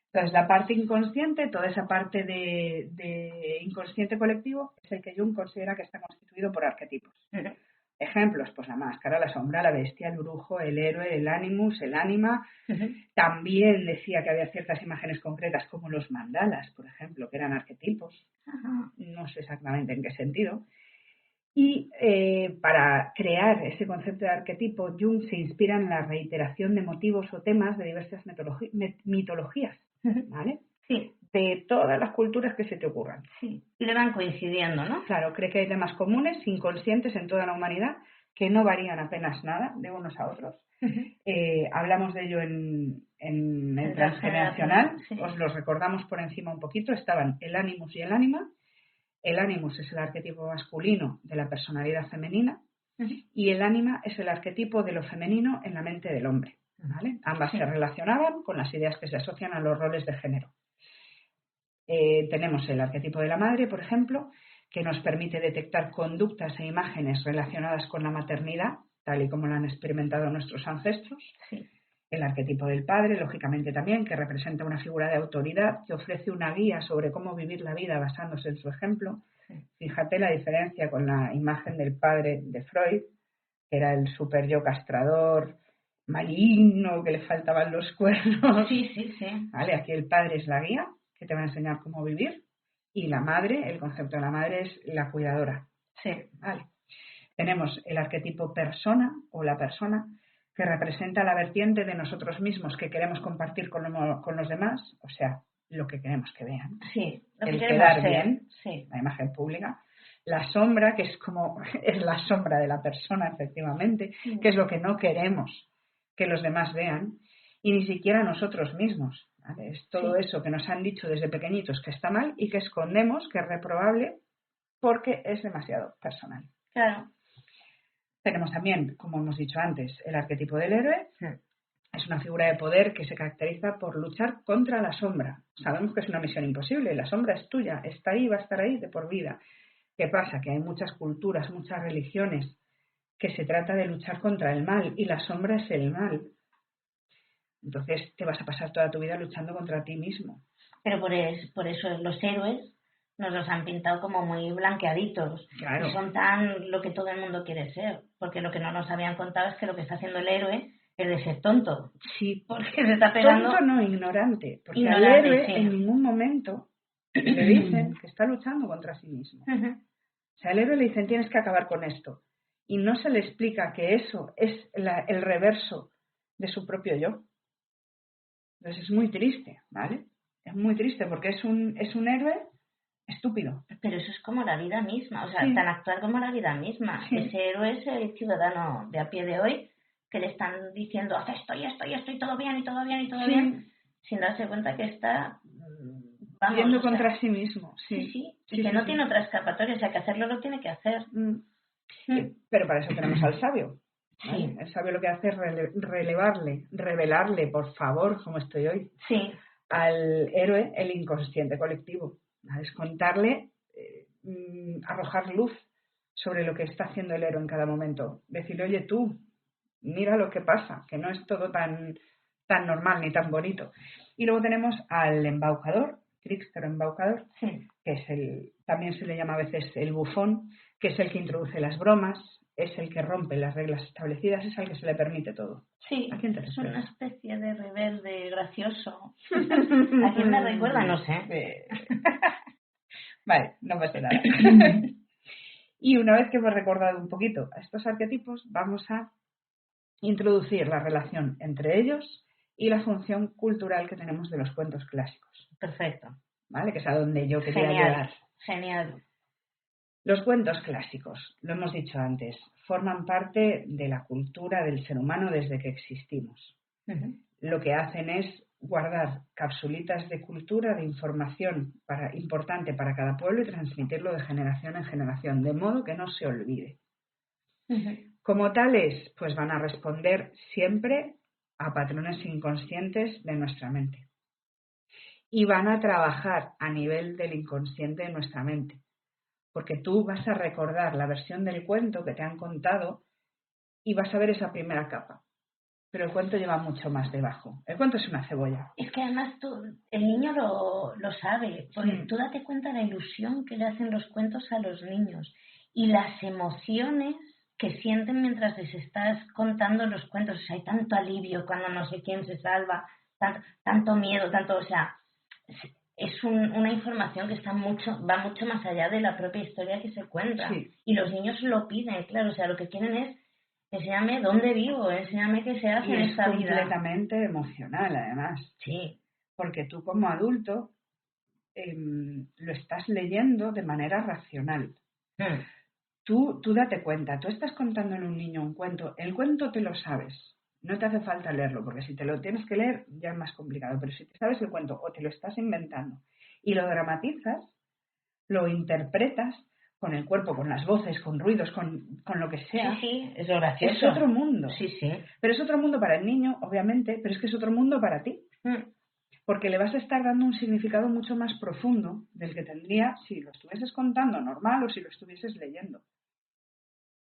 Entonces, la parte inconsciente, toda esa parte de inconsciente colectivo, es el que Jung considera que está constituido por arquetipos. Ejemplos, pues la máscara, la sombra, la bestia, el brujo, el héroe, el animus, el ánima. También decía que había ciertas imágenes concretas como los mandalas, por ejemplo, que eran arquetipos. No sé exactamente en qué sentido. Y para crear ese concepto de arquetipo, Jung se inspira en la reiteración de motivos o temas de diversas mitologías, ¿vale? Sí. De todas las culturas que se te ocurran. Sí. Y le van coincidiendo, ¿no? Claro, cree que hay temas comunes, inconscientes en toda la humanidad, que no varían apenas nada de unos a otros. Hablamos de ello en el transgeneracional, sí. Os los recordamos por encima un poquito, estaban el animus y el ánima. El animus es el arquetipo masculino de la personalidad femenina y el ánima es el arquetipo de lo femenino en la mente del hombre, ¿vale? Ambas se relacionaban con las ideas que se asocian a los roles de género. Tenemos el arquetipo de la madre, por ejemplo, que nos permite detectar conductas e imágenes relacionadas con la maternidad, tal y como lo han experimentado nuestros ancestros. Sí. El arquetipo del padre, lógicamente también, que representa una figura de autoridad que ofrece una guía sobre cómo vivir la vida basándose en su ejemplo. Fíjate la diferencia con la imagen del padre de Freud, que era el super yo castrador, maligno, que le faltaban los cuernos. Sí. ¿Vale? Aquí el padre es la guía, que te va a enseñar cómo vivir, y la madre, el concepto de la madre es la cuidadora. Sí. ¿Vale? Tenemos el arquetipo persona o la persona, que representa la vertiente de nosotros mismos que queremos compartir con los demás, o sea, lo que queremos que vean. Sí, lo que el queremos quedar ser. bien, Sí. la imagen pública. La sombra, que es la sombra de la persona, efectivamente, que es lo que no queremos que los demás vean, y ni siquiera nosotros mismos. ¿Vale? Es todo eso que nos han dicho desde pequeñitos que está mal y que escondemos, que es reprobable, porque es demasiado personal. Claro. Tenemos también, como hemos dicho antes, el arquetipo del héroe. Sí. Es una figura de poder que se caracteriza por luchar contra la sombra. Sabemos que es una misión imposible, la sombra es tuya, está ahí, va a estar ahí de por vida. ¿Qué pasa? Que hay muchas culturas, muchas religiones, que se trata de luchar contra el mal, y la sombra es el mal. Entonces te vas a pasar toda tu vida luchando contra ti mismo. Pero por eso los héroes nos los han pintado como muy blanqueaditos. Claro. Y son tan lo que todo el mundo quiere ser. Porque lo que no nos habían contado es que lo que está haciendo el héroe es de ser tonto. Sí, porque se está pegando... Tonto no, ignorante. Porque ignorante, al héroe sí. en ningún momento le dicen que está luchando contra sí mismo. O sea, al héroe le dicen tienes que acabar con esto. Y no se le explica que eso es el reverso de su propio yo. Entonces es muy triste, ¿vale? Es muy triste porque es un héroe estúpido. Pero eso es como la vida misma, o sea, Sí. tan actual como la vida misma. Sí. Ese héroe es el ciudadano de a pie de hoy que le están diciendo haz esto y esto y esto y todo bien y todo bien y todo Sí. bien, sin darse cuenta que está yendo contra sí mismo. Sí, sí, y Sí, que sí, no sí. tiene otra escapatoria, o sea, que hacerlo lo tiene que hacer. Pero para eso tenemos al sabio. ¿Vale? Sí. El sabio lo que hace es revelarle, por favor, como estoy hoy, Sí. al héroe el inconsciente colectivo. ¿Vale? Es contarle, arrojar luz sobre lo que está haciendo el héroe en cada momento. Decirle, oye tú, mira lo que pasa, que no es todo tan normal ni tan bonito. Y luego tenemos al embaucador, trickster embaucador, Sí. que es también se le llama a veces el bufón, que es el que introduce las bromas, es el que rompe las reglas establecidas, es al que se le permite todo. Sí, ¿A quién te es refieres? una especie de rebelde gracioso. ¿A quién me recuerda? No sé. Vale, no pasa nada. Y una vez que hemos recordado un poquito a estos arquetipos, vamos a introducir la relación entre ellos y la función cultural que tenemos de los cuentos clásicos. Perfecto. ¿Vale? Que es a donde yo quería llegar. Genial. Los cuentos clásicos, lo hemos dicho antes, forman parte de la cultura del ser humano desde que existimos. Lo que hacen es guardar capsulitas de cultura, de información importante para cada pueblo y transmitirlo de generación en generación, de modo que no se olvide. Como tales, pues van a responder siempre a patrones inconscientes de nuestra mente. Y van a trabajar a nivel del inconsciente de nuestra mente. Porque tú vas a recordar la versión del cuento que te han contado y vas a ver esa primera capa. Pero el cuento lleva mucho más debajo. El cuento es una cebolla. Es que además el niño lo sabe, porque tú date cuenta de la ilusión que le hacen los cuentos a los niños y las emociones que sienten mientras les estás contando los cuentos. O sea, hay tanto alivio cuando no sé quién se salva, tanto miedo, o sea, es una información que va mucho más allá de la propia historia que se cuenta. Sí. Y los niños lo piden, claro, o sea, lo que quieren es enséñame dónde vivo, enséñame qué se hace en esta vida. Y es completamente emocional, además. Sí. Porque tú como adulto lo estás leyendo de manera racional. Tú date cuenta, tú estás contándole a un niño un cuento, el cuento te lo sabes, no te hace falta leerlo, porque si te lo tienes que leer ya es más complicado, pero si te sabes el cuento o te lo estás inventando y lo dramatizas, lo interpretas con el cuerpo, con las voces, con ruidos, con lo que sea. Sí, es gracioso. Es otro mundo. Sí. Pero es otro mundo para el niño, obviamente, pero es que es otro mundo para ti. Porque le vas a estar dando un significado mucho más profundo del que tendría si lo estuvieses contando normal o si lo estuvieses leyendo.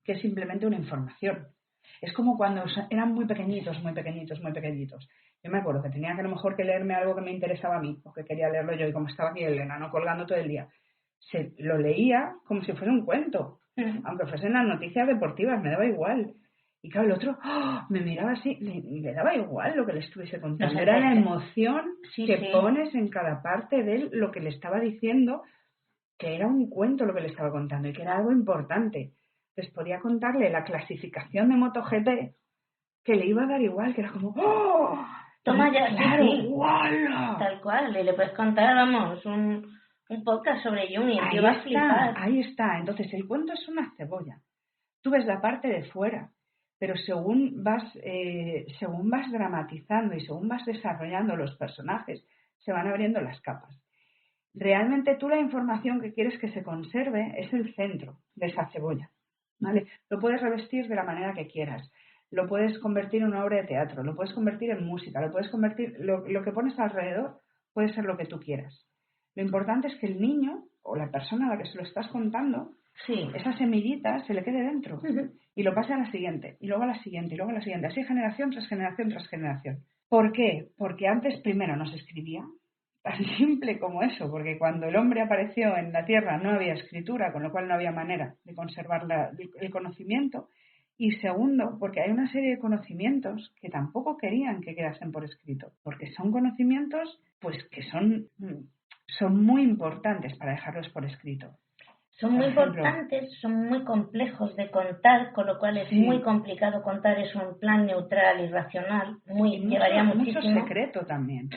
Que es simplemente una información. Es como cuando eran muy pequeñitos. Yo me acuerdo que tenía que a lo mejor que leerme algo que me interesaba a mí, o que quería leerlo yo, y como estaba aquí el enano colgando todo el día, lo leía como si fuera un cuento, aunque fuesen las noticias deportivas, me daba igual. Y claro, el otro me miraba así, le daba igual lo que le estuviese contando. Era la emoción que pones en cada parte de él, lo que le estaba diciendo, que era un cuento lo que le estaba contando y que era algo importante. Entonces podía contarle la clasificación de MotoGP, que le iba a dar igual, que era como ¡oh! Toma ya, claro, sí. ¡Wala! Tal cual, le puedes contar, vamos, un podcast sobre Juni, el tío va a flipar. Ahí está. Entonces el cuento es una cebolla. Tú ves la parte de fuera, pero según vas dramatizando y según vas desarrollando los personajes, se van abriendo las capas. Realmente tú la información que quieres que se conserve es el centro de esa cebolla, ¿vale? Lo puedes revestir de la manera que quieras, lo puedes convertir en una obra de teatro, lo puedes convertir en música, lo puedes convertir, lo que pones alrededor puede ser lo que tú quieras. Lo importante es que el niño o la persona a la que se lo estás contando, Sí. esa semillita se le quede dentro y lo pase a la siguiente, y luego a la siguiente, y luego a la siguiente, así generación tras generación tras generación. ¿Por qué? Porque antes primero no se escribía, tan simple como eso, porque cuando el hombre apareció en la Tierra no había escritura, con lo cual no había manera de conservar el conocimiento. Y segundo, porque hay una serie de conocimientos que tampoco querían que quedasen por escrito, porque son conocimientos pues que son muy importantes para dejarlos por escrito. Son muy importantes, son muy complejos de contar, con lo cual es muy complicado contar. Es un plan neutral y racional, llevaría muchísimo. Mucho secreto también.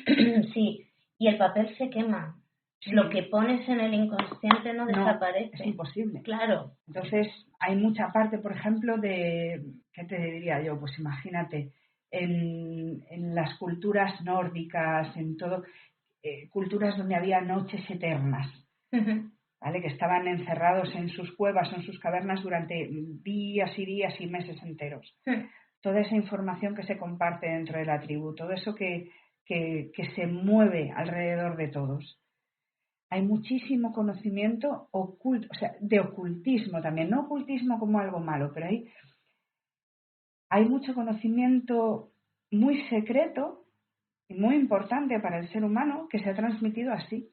Sí, y el papel se quema. Sí. Lo que pones en el inconsciente no desaparece. Es imposible. Claro. Entonces, hay mucha parte, por ejemplo, de, ¿qué te diría yo? Pues imagínate, en las culturas nórdicas, en todo, culturas donde había noches eternas, ¿vale? Que estaban encerrados en sus cuevas o en sus cavernas durante días y días y meses enteros. Toda esa información que se comparte dentro de la tribu, todo eso que se mueve alrededor de todos. Hay muchísimo conocimiento oculto, o sea, de ocultismo también, no ocultismo como algo malo, pero hay mucho conocimiento muy secreto y muy importante para el ser humano que se ha transmitido así.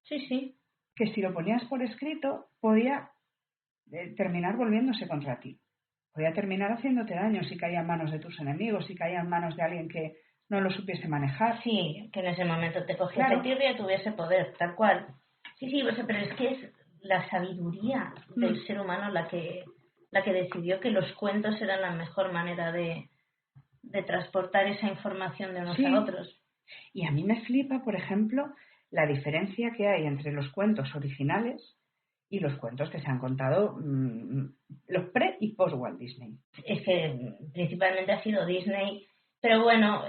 Sí. Que si lo ponías por escrito podía terminar volviéndose contra ti. Podía terminar haciéndote daño si caía en manos de tus enemigos, si caía en manos de alguien que no lo supiese manejar. Sí, que en ese momento te cogiese tirria y tuviese poder, tal cual. Sí, pero es que es la sabiduría del ser humano la que decidió que los cuentos eran la mejor manera de transportar esa información de unos a otros. Y a mí me flipa, por ejemplo, la diferencia que hay entre los cuentos originales y los cuentos que se han contado los pre y post Walt Disney. Es que principalmente ha sido Disney, pero bueno,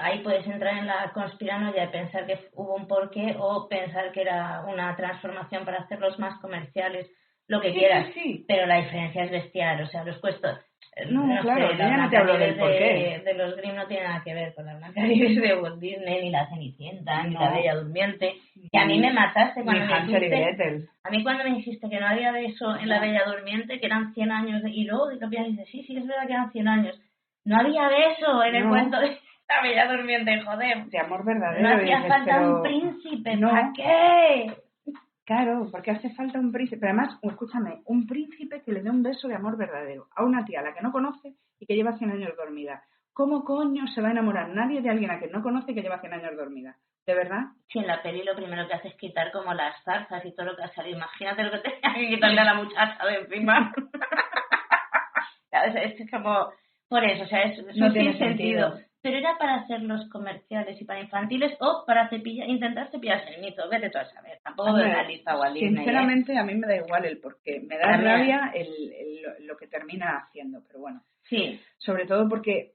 ahí puedes entrar en la conspiranoia de pensar que hubo un porqué o pensar que era una transformación para hacerlos más comerciales, lo que quieras, pero la diferencia es bestial. O sea, los cuentos no claro, yo ya no te hablo del porqué de los Grimm no tiene nada que ver con la Blancanieves de Walt Disney, ni la Cenicienta, ni la Bella Durmiente. Que a mí me mataste cuando me dijiste, a mí cuando me dijiste que no había de eso en la Bella Durmiente, que eran 100 años, y luego dices, sí, es verdad que eran 100 años. No había de eso en el cuento de la Bella Durmiente, joder. De amor verdadero. No hacía falta un príncipe, ¿para qué? Claro, porque hace falta un príncipe. Pero además, escúchame, un príncipe que le dé un beso de amor verdadero a una tía a la que no conoce y que lleva 100 años dormida. ¿Cómo coño se va a enamorar nadie de alguien a que no conoce y que lleva 100 años dormida? ¿De verdad? Sí, en la peli lo primero que hace es quitar como las zarzas y todo lo que ha salido. Imagínate lo que tenía que quitarle a la muchacha de encima. Es como... Por eso, o sea, eso no tiene sentido. Pero era para hacerlos comerciales y para infantiles o para intentar cepillarse el mito. Vete tú a saber. Tampoco veo una lista Walt Disney. Sinceramente, a mí me da igual el porqué. Me da rabia lo que termina haciendo, pero bueno. Sí. Sobre todo porque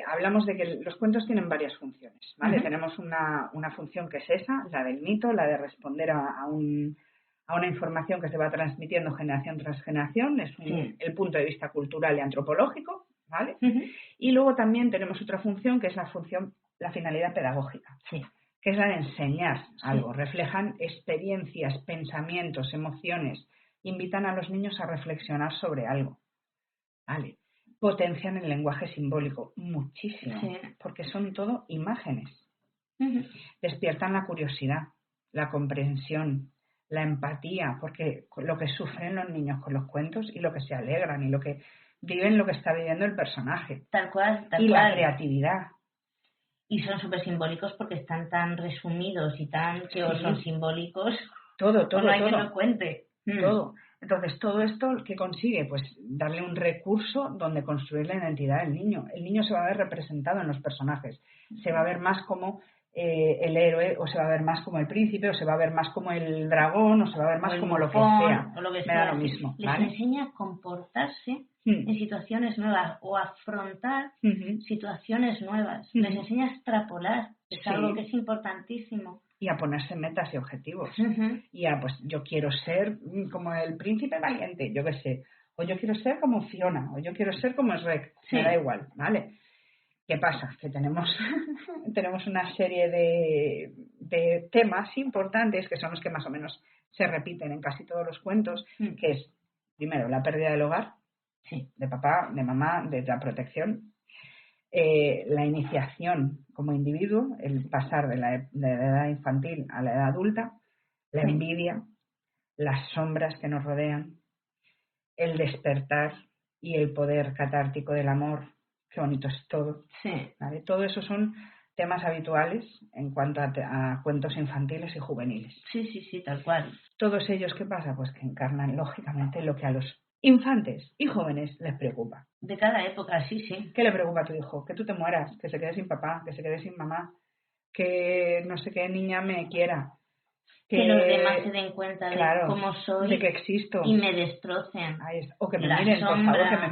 hablamos de que los cuentos tienen varias funciones, ¿vale? Tenemos una función que es esa, la del mito, la de responder a una información que se va transmitiendo generación tras generación. Es el punto de vista cultural y antropológico, ¿vale? Y luego también tenemos otra función que es la finalidad pedagógica, que es la de enseñar algo. Reflejan experiencias, pensamientos, emociones, invitan a los niños a reflexionar sobre algo, ¿vale? Potencian el lenguaje simbólico muchísimo, porque son todo imágenes. Despiertan la curiosidad, la comprensión, la empatía, porque lo que sufren los niños con los cuentos y lo que se alegran y lo que viven lo que está viviendo el personaje. Tal cual. La creatividad. Y son súper simbólicos porque están tan resumidos y tan que son simbólicos. Todo. No hay que lo cuente. Todo. Entonces, todo esto que consigue, pues darle un recurso donde construir la identidad del niño. El niño se va a ver representado en los personajes. Se va a ver más como el héroe, o se va a ver más como el príncipe, o se va a ver más como el dragón, o se va a ver más como lo que sea. O lo que me da lo mismo. Les enseña a comportarse en situaciones nuevas o a afrontar situaciones nuevas. Les enseña a extrapolar. Es algo que es importantísimo. y a ponerse metas y objetivos. Ujú. Y a, pues, yo quiero ser como el príncipe valiente, yo qué sé. O yo quiero ser como Fiona, o yo quiero ser como Shrek. Sí. Me da igual, ¿vale? ¿Qué pasa? Que tenemos, tenemos una serie de temas importantes que son los que más o menos se repiten en casi todos los cuentos, que es, primero, la pérdida del hogar, Sí. de papá, de mamá, de la protección, la iniciación como individuo, el pasar de la edad infantil a la edad adulta, la Sí. envidia, las sombras que nos rodean, el despertar y el poder catártico del amor. Qué bonito es todo. Sí. ¿Vale? Todo eso son temas habituales en cuanto a cuentos infantiles y juveniles. Sí, tal cual. Todos ellos, ¿qué pasa? Pues que encarnan lógicamente lo que a los infantes y jóvenes les preocupa. De cada época, sí. ¿Qué le preocupa a tu hijo? Que tú te mueras, que se quede sin papá, que se quede sin mamá, que no sé qué niña me quiera. Que los demás se den cuenta de cómo soy, de que existo. Y me destrocen. O que me La miren, sombra. por favor, que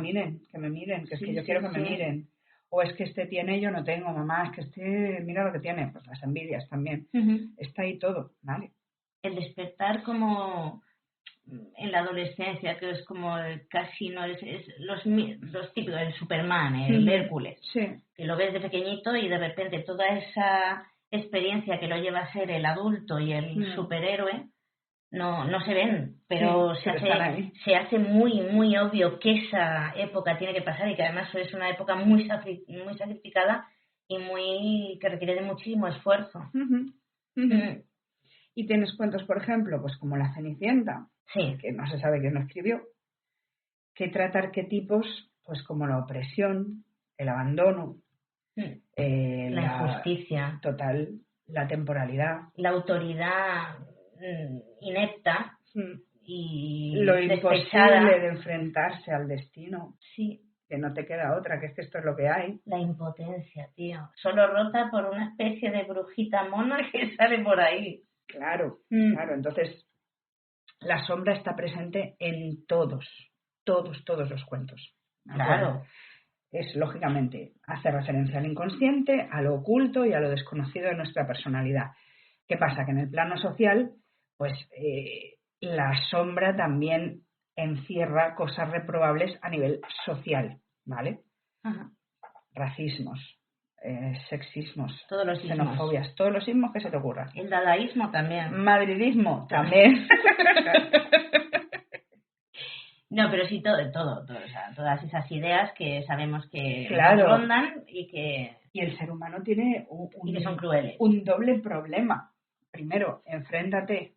me miren, que es Sí, que yo sí, quiero que me sí. miren. O es que este tiene y yo no tengo, mamá, es que este, mira lo que tiene. Pues las envidias también. Ujú. Está ahí todo, ¿vale? El despertar como en la adolescencia, que es como casi no es los típicos, el Superman, el Hércules, Sí. que lo ves de pequeñito y de repente toda esa experiencia que lo lleva a ser el adulto y el superhéroe no se ven, pero, Sí, pero están ahí. se hace muy obvio que esa época tiene que pasar y que además es una época muy sacrificada y que requiere de muchísimo esfuerzo. Y tienes cuentos, por ejemplo, pues como La Cenicienta, sí. que no se sabe quién lo escribió, que trata arquetipos pues como la opresión, el abandono, la injusticia, total, la temporalidad, la autoridad inepta y lo despechada. imposible de enfrentarse al destino. Sí. Que no te queda otra, que es que esto es lo que hay. La impotencia, tío. Solo rota por una especie de brujita mona que sale por ahí. Claro, claro. Entonces, la sombra está presente en todos los cuentos. Claro. Es, lógicamente, hace referencia al inconsciente, a lo oculto y a lo desconocido de nuestra personalidad. ¿Qué pasa? Que en el plano social, pues la sombra también encierra cosas reprobables a nivel social, ¿vale? Ajá. Racismos, sexismos, todos los xenofobias, todos los ismos que se te ocurran. El dadaísmo también. Madridismo también. No, pero sí todo, o sea, todas esas ideas que sabemos que claro. nos rondan y que... Y el ser humano tiene y que son crueles. Un doble problema. Primero, enfréntate,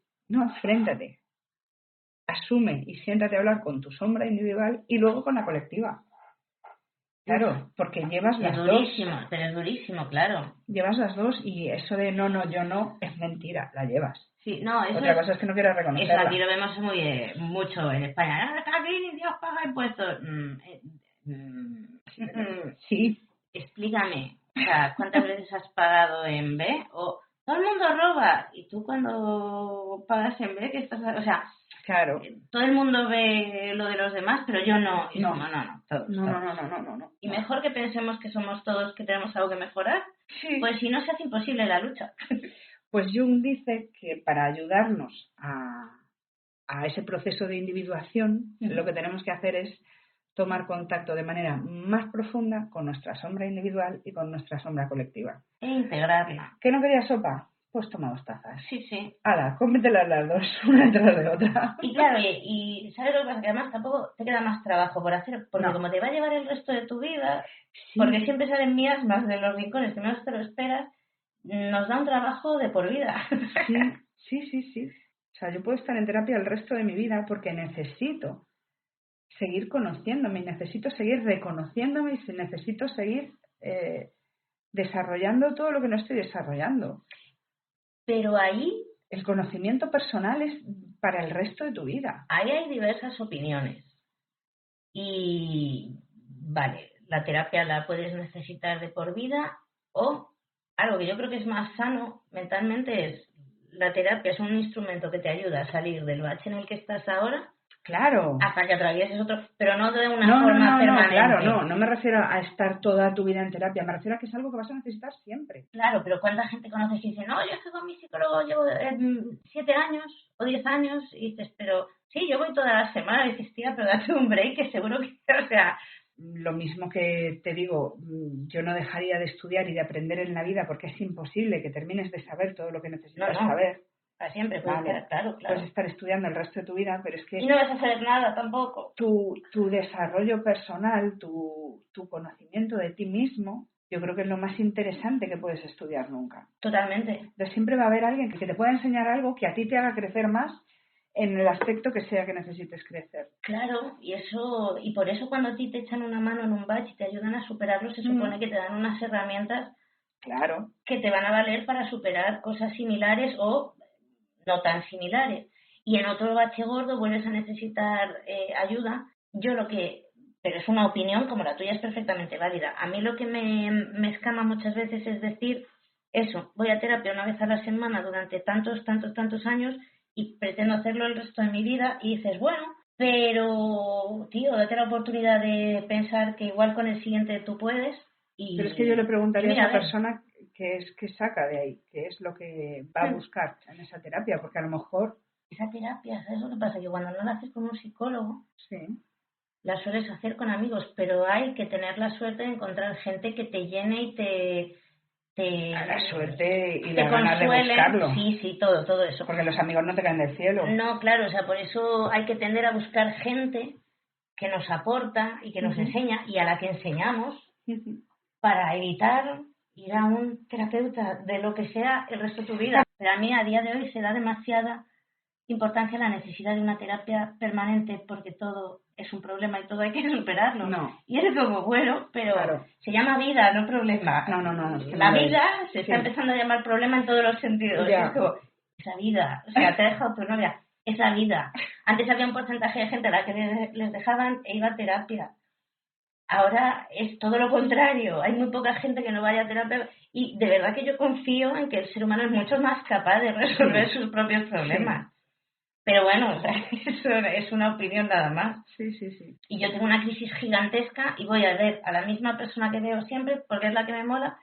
asume y siéntate a hablar con tu sombra individual y luego con la colectiva. Claro, porque llevas las dos. Pero es durísimo, claro. Llevas las dos y eso de no, yo no, es mentira, la llevas. Sí, no, eso Otra cosa es que no quieras reconocerla. Eso aquí lo vemos mucho en España. Aquí ni Dios paga impuestos. Sí. Explícame, o sea, ¿cuántas veces has pagado en B? O todo el mundo roba y tú cuando pagas en B, ¿qué estás? O sea, claro. Todo el mundo ve lo de los demás, pero yo no. Y no. Todos. No. Y mejor que pensemos que somos todos, que tenemos algo que mejorar, sí. Pues si no se hace imposible la lucha. Pues Jung dice que para ayudarnos a ese proceso de individuación, lo que tenemos que hacer es tomar contacto de manera más profunda con nuestra sombra individual y con nuestra sombra colectiva. E integrarla. ¿Que no querías sopa? Pues toma 2 tazas. Sí. ¡Hala! Cómetelas las dos, una detrás de otra. Y claro, y ¿sabes lo que pasa? Que además tampoco te queda más trabajo por hacer, porque como te va a llevar el resto de tu vida, porque siempre salen miasmas de los rincones que menos te lo esperas, nos da un trabajo de por vida. Sí. O sea, yo puedo estar en terapia el resto de mi vida porque necesito seguir conociéndome, necesito seguir reconociéndome y necesito seguir desarrollando todo lo que no estoy desarrollando. Pero ahí... El conocimiento personal es para el resto de tu vida. Ahí hay diversas opiniones. Y, vale, la terapia la puedes necesitar de por vida o algo que yo creo que es más sano mentalmente es la terapia es un instrumento que te ayuda a salir del bache en el que estás ahora. Claro. Hasta que atravieses otro, pero no de una forma permanente. Claro, no me refiero a estar toda tu vida en terapia, me refiero a que es algo que vas a necesitar siempre. Claro, pero ¿cuánta gente conoces y dice, no, yo estoy con mi psicólogo, llevo 7 años o 10 años, y dices, pero sí, yo voy todas las semanas, y dices, tía, pero date un break, que seguro que, o sea... Lo mismo que te digo, yo no dejaría de estudiar y de aprender en la vida porque es imposible que termines de saber todo lo que necesitas saber. Para siempre, puedes estar, claro. Puedes estar estudiando el resto de tu vida, pero es que... Y no vas a saber nada tampoco. Tu desarrollo personal, tu conocimiento de ti mismo, yo creo que es lo más interesante que puedes estudiar nunca. Totalmente. Pero siempre va a haber alguien que te pueda enseñar algo que a ti te haga crecer más en el aspecto que sea que necesites crecer. Claro, y por eso cuando a ti te echan una mano en un bache y te ayudan a superarlo, se supone que te dan unas herramientas que te van a valer para superar cosas similares o no tan similares. Y en otro bache gordo vuelves a necesitar ayuda. Pero es una opinión, como la tuya es perfectamente válida. A mí lo que me escama muchas veces es decir eso, voy a terapia una vez a la semana durante tantos años y pretendo hacerlo el resto de mi vida, y dices, bueno, pero, tío, date la oportunidad de pensar que igual con el siguiente tú puedes. Pero es que yo le preguntaría a esa persona qué saca de ahí, qué es lo que va a buscar en esa terapia, porque a lo mejor... Esa terapia, ¿sabes lo que pasa? Que cuando no la haces con un psicólogo, sí, la sueles hacer con amigos, pero hay que tener la suerte de encontrar gente que te llene y te la suerte y la ganas de buscarlo. Sí, todo eso. Porque los amigos no te caen del cielo. No, claro, o sea, por eso hay que tender a buscar gente que nos aporta y que nos enseña y a la que enseñamos para evitar ir a un terapeuta de lo que sea el resto de tu vida. Pero a mí a día de hoy se da demasiada importancia a la necesidad de una terapia permanente porque todo es un problema y todo hay que superarlo. No. Y es como, bueno, pero se llama vida, no problema. No. Es que la vida se está empezando a llamar problema en todos los sentidos. Es como, esa vida, o sea, te ha dejado tu novia, esa vida. Antes había un porcentaje de gente a la que les dejaban e iba a terapia. Ahora es todo lo contrario. Hay muy poca gente que no vaya a terapia y de verdad que yo confío en que el ser humano es mucho más capaz de resolver sus propios problemas. Sí. Pero bueno, o sea, eso es una opinión nada más. Sí. Y yo tengo una crisis gigantesca y voy a ver a la misma persona que veo siempre porque es la que me mola,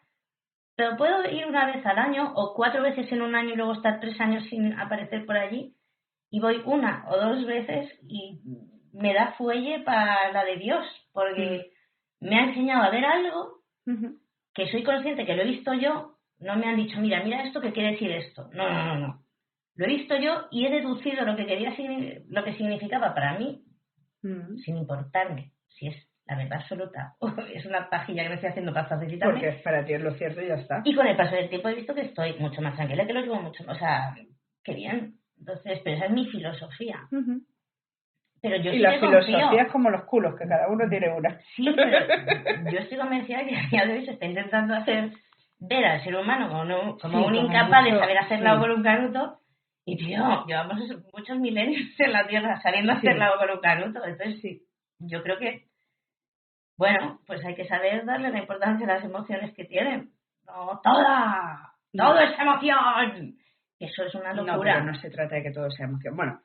pero puedo ir una vez al año o 4 veces en un año y luego estar 3 años sin aparecer por allí, y voy 1 o 2 veces y me da fuelle para la de Dios, porque me ha enseñado a ver algo que soy consciente que lo he visto yo. No me han dicho, mira esto que quiere decir esto. No. Lo he visto yo y he deducido lo que significaba para mí, sin importarme si es la verdad absoluta o es una pajilla que me estoy haciendo para facilitarme. Porque para ti es lo cierto y ya está. Y con el paso del tiempo he visto que estoy mucho más tranquila, que lo llevo mucho, o sea, qué bien. Entonces, pero esa es mi filosofía. Pero yo y la filosofía es como los culos, que cada uno tiene una. Sí, pero yo estoy convencida que a día de hoy se está intentando hacer ver al ser humano como un incapaz de saber hacer la con un canuto. Y tío, llevamos muchos milenios en la Tierra sabiendo hacer la con un canuto. Entonces yo creo que, bueno, pues hay que saber darle la importancia a las emociones que tienen. No, todo es emoción. Eso es una locura. No, pero no se trata de que todo sea emoción. Bueno,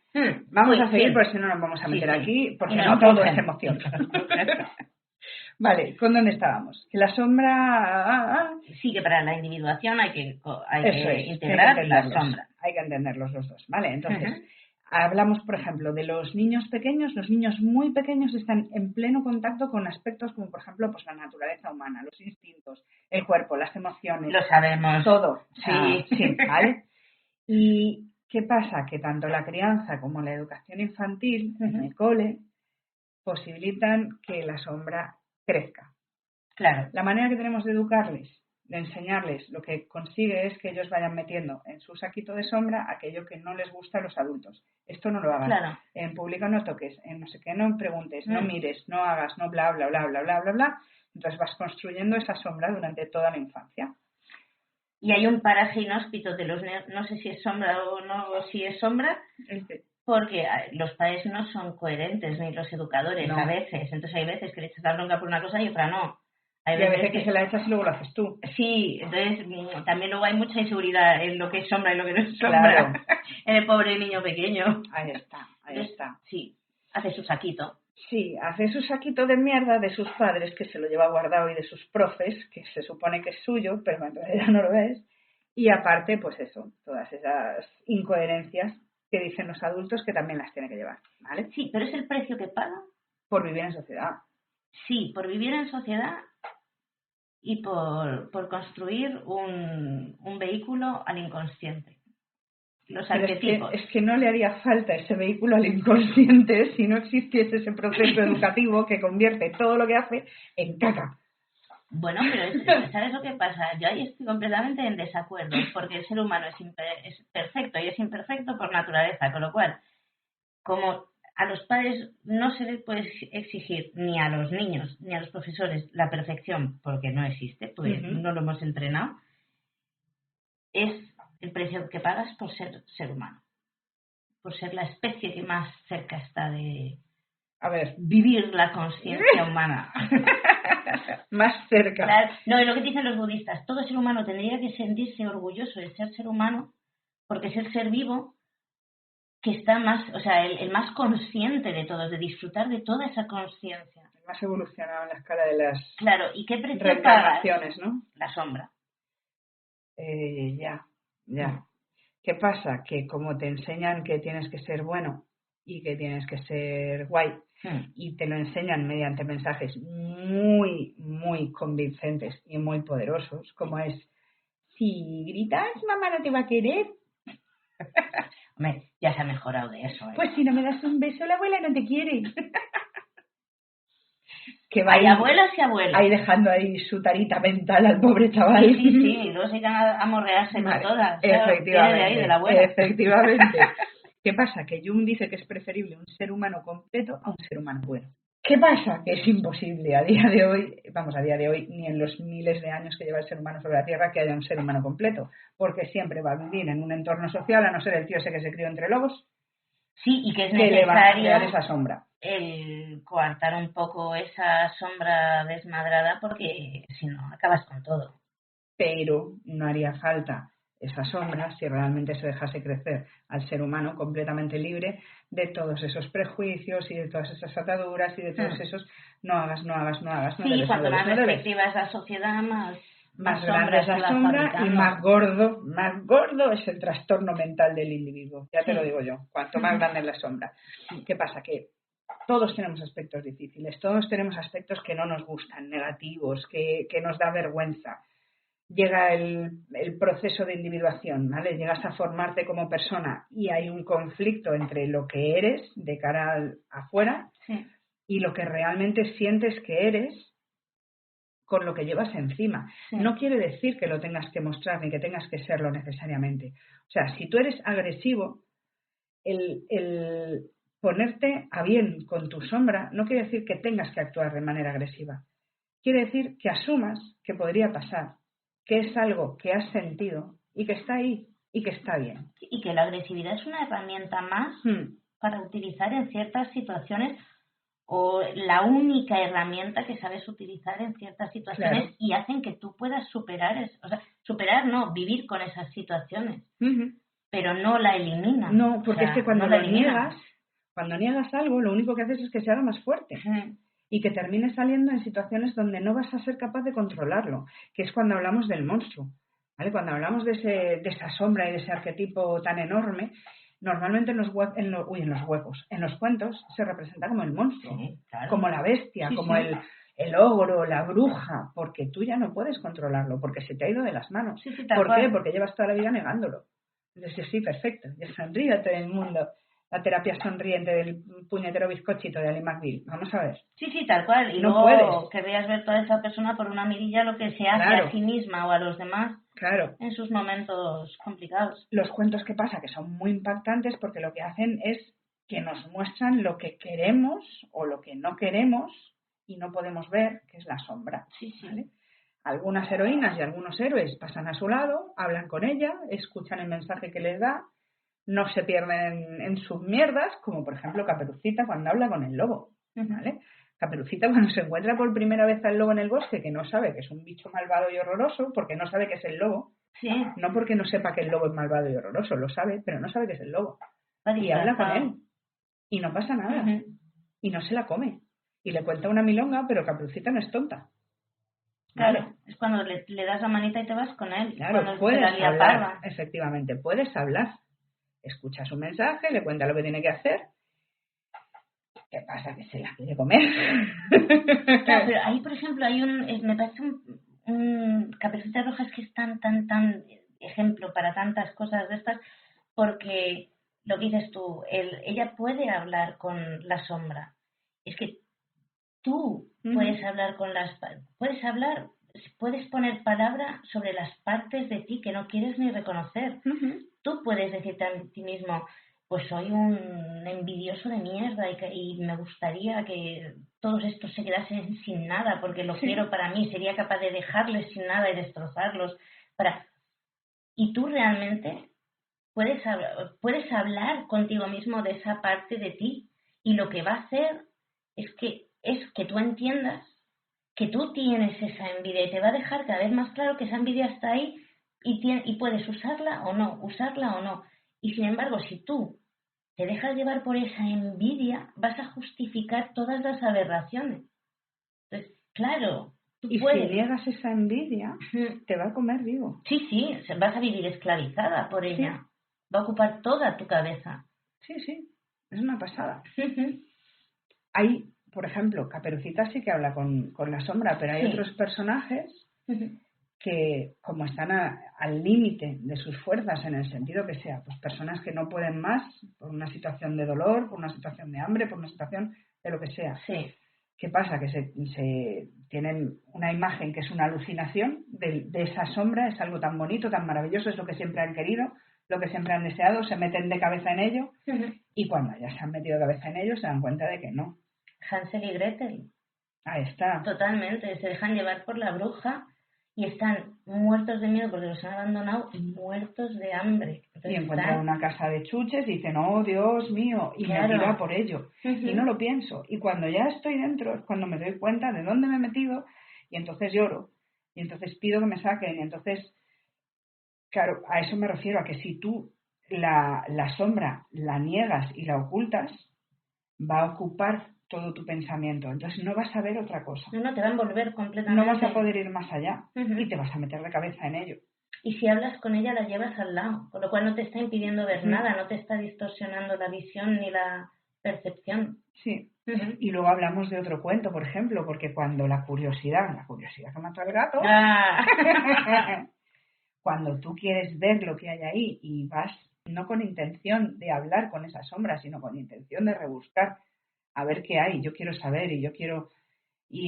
vamos a seguir porque si no nos vamos a meter aquí, porque no todo es emoción. Vale, ¿con dónde estábamos? Que la sombra... Sí, que para la individuación hay que integrar la sombra. Hay que entenderlos los dos, ¿vale? Entonces, hablamos, por ejemplo, de los niños pequeños. Los niños muy pequeños están en pleno contacto con aspectos como, por ejemplo, pues la naturaleza humana, los instintos, el cuerpo, las emociones. Lo sabemos. Todo. Sí, ¿vale? ¿Y qué pasa? Que tanto la crianza como la educación infantil en el cole posibilitan que la sombra crezca. Claro. La manera que tenemos de educarles, de enseñarles, lo que consigue es que ellos vayan metiendo en su saquito de sombra aquello que no les gusta a los adultos. Esto no lo hagas. Claro. En público no toques, en no sé qué no preguntes, no mires, no hagas, no bla, bla, bla, bla, bla, bla, bla. Entonces vas construyendo esa sombra durante toda la infancia. Y hay un paraje inhóspito de los no sé si es sombra o no, o si es sombra, porque los padres no son coherentes, ni los educadores a veces. Entonces hay veces que le echas la bronca por una cosa y otra no. Hay veces que se la echas y luego lo haces tú. Sí, entonces también luego hay mucha inseguridad en lo que es sombra y lo que no es sombra. En el pobre niño pequeño. Ahí está. Sí. Hace su saquito. Sí, hace su saquito de mierda de sus padres, que se lo lleva guardado, y de sus profes, que se supone que es suyo, pero en realidad no lo es. Y aparte, pues eso, todas esas incoherencias que dicen los adultos que también las tiene que llevar, ¿vale? Sí, pero es el precio que paga. Por vivir en sociedad. Sí, por vivir en sociedad y por construir un vehículo al inconsciente. Los Pero arquetipos. es que no le haría falta ese vehículo al inconsciente si no existiese ese proceso educativo que convierte todo lo que hace en caca. Bueno, pero ¿sabes lo que pasa? Yo ahí estoy completamente en desacuerdo, porque el ser humano es perfecto y es imperfecto por naturaleza, con lo cual, como a los padres no se les puede exigir ni a los niños ni a los profesores la perfección, porque no existe, pues no lo hemos entrenado, es el precio que pagas por ser humano, por ser la especie que más cerca está de vivir la conciencia humana. Más cerca. Claro. No, es lo que dicen los budistas. Todo ser humano tendría que sentirse orgulloso de ser humano, porque es el ser vivo que está más, o sea, el más consciente de todos, de disfrutar de toda esa conciencia. El más evolucionado en la escala de las Claro, ¿y qué precio reencarnaciones, pagas? ¿no? La sombra. Ya. ¿Qué pasa? Que como te enseñan que tienes que ser bueno y que tienes que ser guay, y te lo enseñan mediante mensajes muy, muy convincentes y muy poderosos, como es, si gritas, mamá no te va a querer. Hombre, ya se ha mejorado de eso. Pues si no me das un beso, la abuela no te quiere. Que va hay abuelas y abuelos. Ahí dejando ahí su tarita mental al pobre chaval. Sí, y luego se iban a morrearse con todas. Efectivamente. De ahí, de la abuela. Efectivamente. ¿Qué pasa? Que Jung dice que es preferible un ser humano completo a un ser humano bueno. ¿Qué pasa? Que es imposible a día de hoy, ni en los miles de años que lleva el ser humano sobre la Tierra, que haya un ser humano completo, porque siempre va a vivir en un entorno social, a no ser el tío ese que se crió entre lobos. Sí, y que es necesario le va a crear esa sombra. El coartar un poco esa sombra desmadrada, porque si no, acabas con todo. Pero no haría falta esa sombra si realmente se dejase crecer al ser humano completamente libre de todos esos prejuicios y de todas esas ataduras y de todos esos no hagas, no sí, cuanto más restrictiva es la sociedad, más grande es la sombra y más gordo es el trastorno mental del individuo. Ya te lo digo yo, cuanto más grande es la sombra. ¿Qué pasa? Que todos tenemos aspectos difíciles, todos tenemos aspectos que no nos gustan, negativos, que nos da vergüenza. Llega el proceso de individuación, ¿vale? Llegas a formarte como persona y hay un conflicto entre lo que eres de cara afuera y lo que realmente sientes que eres con lo que llevas encima. No quiere decir que lo tengas que mostrar ni que tengas que serlo necesariamente. O sea, si tú eres agresivo, el ponerte a bien con tu sombra no quiere decir que tengas que actuar de manera agresiva. Quiere decir que asumas que podría pasar, que es algo que has sentido y que está ahí y que está bien. Y que la agresividad es una herramienta más para utilizar en ciertas situaciones, o la única herramienta que sabes utilizar en ciertas situaciones y hacen que tú puedas vivir con esas situaciones, pero no la eliminas. No, porque es que cuando niegas algo, lo único que haces es que se haga más fuerte. Y que termines saliendo en situaciones donde no vas a ser capaz de controlarlo, que es cuando hablamos del monstruo, ¿vale? Cuando hablamos de esa sombra y de ese arquetipo tan enorme, normalmente en los cuentos se representa como el monstruo, como la bestia, como el ogro, la bruja, porque tú ya no puedes controlarlo, porque se te ha ido de las manos. ¿Por qué? Porque llevas toda la vida negándolo. Entonces, sí, perfecto, ya sonríe el mundo. La terapia sonriente del puñetero bizcochito de Ali McBeal. Vamos a ver. Sí, tal cual. Y no luego querrías ver toda esa persona por una mirilla lo que se hace a sí misma o a los demás en sus momentos complicados. Los cuentos, ¿qué pasa? Que son muy impactantes porque lo que hacen es que nos muestran lo que queremos o lo que no queremos y no podemos ver, que es la sombra. ¿Vale? Algunas heroínas y algunos héroes pasan a su lado, hablan con ella, escuchan el mensaje que les da, no se pierden en sus mierdas, como por ejemplo Caperucita cuando habla con el lobo, ¿vale? Caperucita cuando se encuentra por primera vez al lobo en el bosque, que no sabe que es un bicho malvado y horroroso, porque no sabe que es el lobo, no porque no sepa que el lobo es malvado y horroroso, lo sabe, pero no sabe que es el lobo. Y habla con él, y no pasa nada. y no se la come. Y le cuenta una milonga, pero Caperucita no es tonta. ¿Vale? Claro, es cuando le das la manita y te vas con él. Claro, cuando puedes la lía hablar, parda. efectivamente, puedes hablar. Escucha su mensaje, le cuenta lo que tiene que hacer. ¿Qué pasa? Que se la quiere comer. Claro, pero ahí, por ejemplo, hay me parece un Caperucita Roja es que es tan ejemplo para tantas cosas de estas, porque lo que dices tú, ella puede hablar con la sombra. Es que tú puedes hablar con puedes poner palabra sobre las partes de ti que no quieres ni reconocer. Tú puedes decirte a ti mismo, pues soy un envidioso de mierda y me gustaría que todos estos se quedasen sin nada porque lo quiero para mí, sería capaz de dejarles sin nada y destrozarlos. Y tú realmente puedes hablar contigo mismo de esa parte de ti, y lo que va a hacer es que tú entiendas que tú tienes esa envidia, y te va a dejar cada vez más claro que esa envidia está ahí y puedes usarla o no. Y sin embargo, si tú te dejas llevar por esa envidia, vas a justificar todas las aberraciones. Entonces, claro, tú puedes. Si niegas esa envidia, te va a comer vivo. Sí, vas a vivir esclavizada por ella. Va a ocupar toda tu cabeza. Sí, es una pasada. Hay, por ejemplo, Caperucita sí que habla con la sombra, pero hay otros personajes que, como están al límite de sus fuerzas, en el sentido que sea, pues personas que no pueden más por una situación de dolor, por una situación de hambre, por una situación de lo que sea. Sí. ¿Qué pasa? Que se tienen una imagen que es una alucinación de esa sombra, es algo tan bonito, tan maravilloso, es lo que siempre han querido, lo que siempre han deseado, se meten de cabeza en ello y cuando ya se han metido de cabeza en ello se dan cuenta de que no. Hansel y Gretel. Ahí está. Totalmente, se dejan llevar por la bruja y están muertos de miedo porque los han abandonado y muertos de hambre. Entonces, y encuentran una casa de chuches y dicen, oh Dios mío, y me tiro a por ello. Y no lo pienso. Y cuando ya estoy dentro es cuando me doy cuenta de dónde me he metido y entonces lloro. Y entonces pido que me saquen. Y entonces, claro, a eso me refiero, a que si tú la sombra la niegas y la ocultas, va a ocupar todo tu pensamiento. Entonces no vas a ver otra cosa. No, te va a envolver completamente. No vas a poder ir más allá y te vas a meter de cabeza en ello. Y si hablas con ella, la llevas al lado, con lo cual no te está impidiendo ver nada, no te está distorsionando la visión ni la percepción. Sí. Y luego hablamos de otro cuento, por ejemplo, porque cuando la curiosidad que mató al gato, cuando tú quieres ver lo que hay ahí y vas no con intención de hablar con esa sombra, sino con intención de rebuscar a ver qué hay, yo quiero saber y yo quiero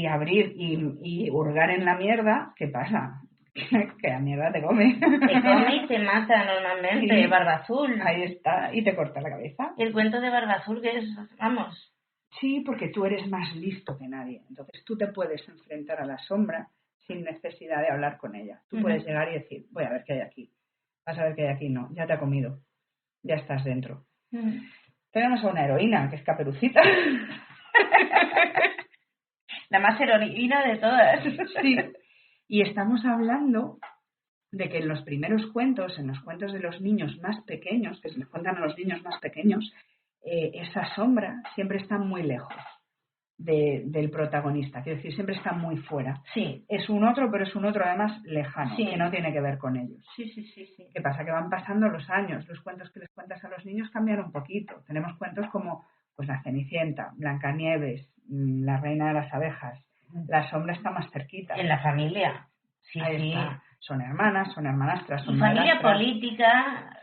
abrir y hurgar en la mierda, ¿qué pasa? Que la mierda te come. Te come y te mata normalmente, sí, Barba Azul. Ahí está, y te corta la cabeza. El cuento de Barba Azul que es, vamos. Sí, porque tú eres más listo que nadie. Entonces tú te puedes enfrentar a la sombra sin necesidad de hablar con ella. Tú puedes llegar y decir, voy a ver qué hay aquí. Vas a ver qué hay aquí. No, ya te ha comido. Ya estás dentro. Tenemos a una heroína, que es Caperucita. La más heroína de todas. Sí. Y estamos hablando de que en los primeros cuentos, en los cuentos de los niños más pequeños, que se les cuentan a los niños más pequeños, esa sombra siempre está muy lejos del protagonista. Quiero decir, siempre está muy fuera. Sí. Es un otro, pero es un otro además lejano, que no tiene que ver con ellos. Sí. ¿Qué pasa? Que van pasando los años. Los cuentos que les cuentas a los niños cambian un poquito. Tenemos cuentos como pues La Cenicienta, Blancanieves, La Reina de las Abejas. La sombra está más cerquita. En la familia. Sí. Está. Son hermanas, son hermanastras, son familia política.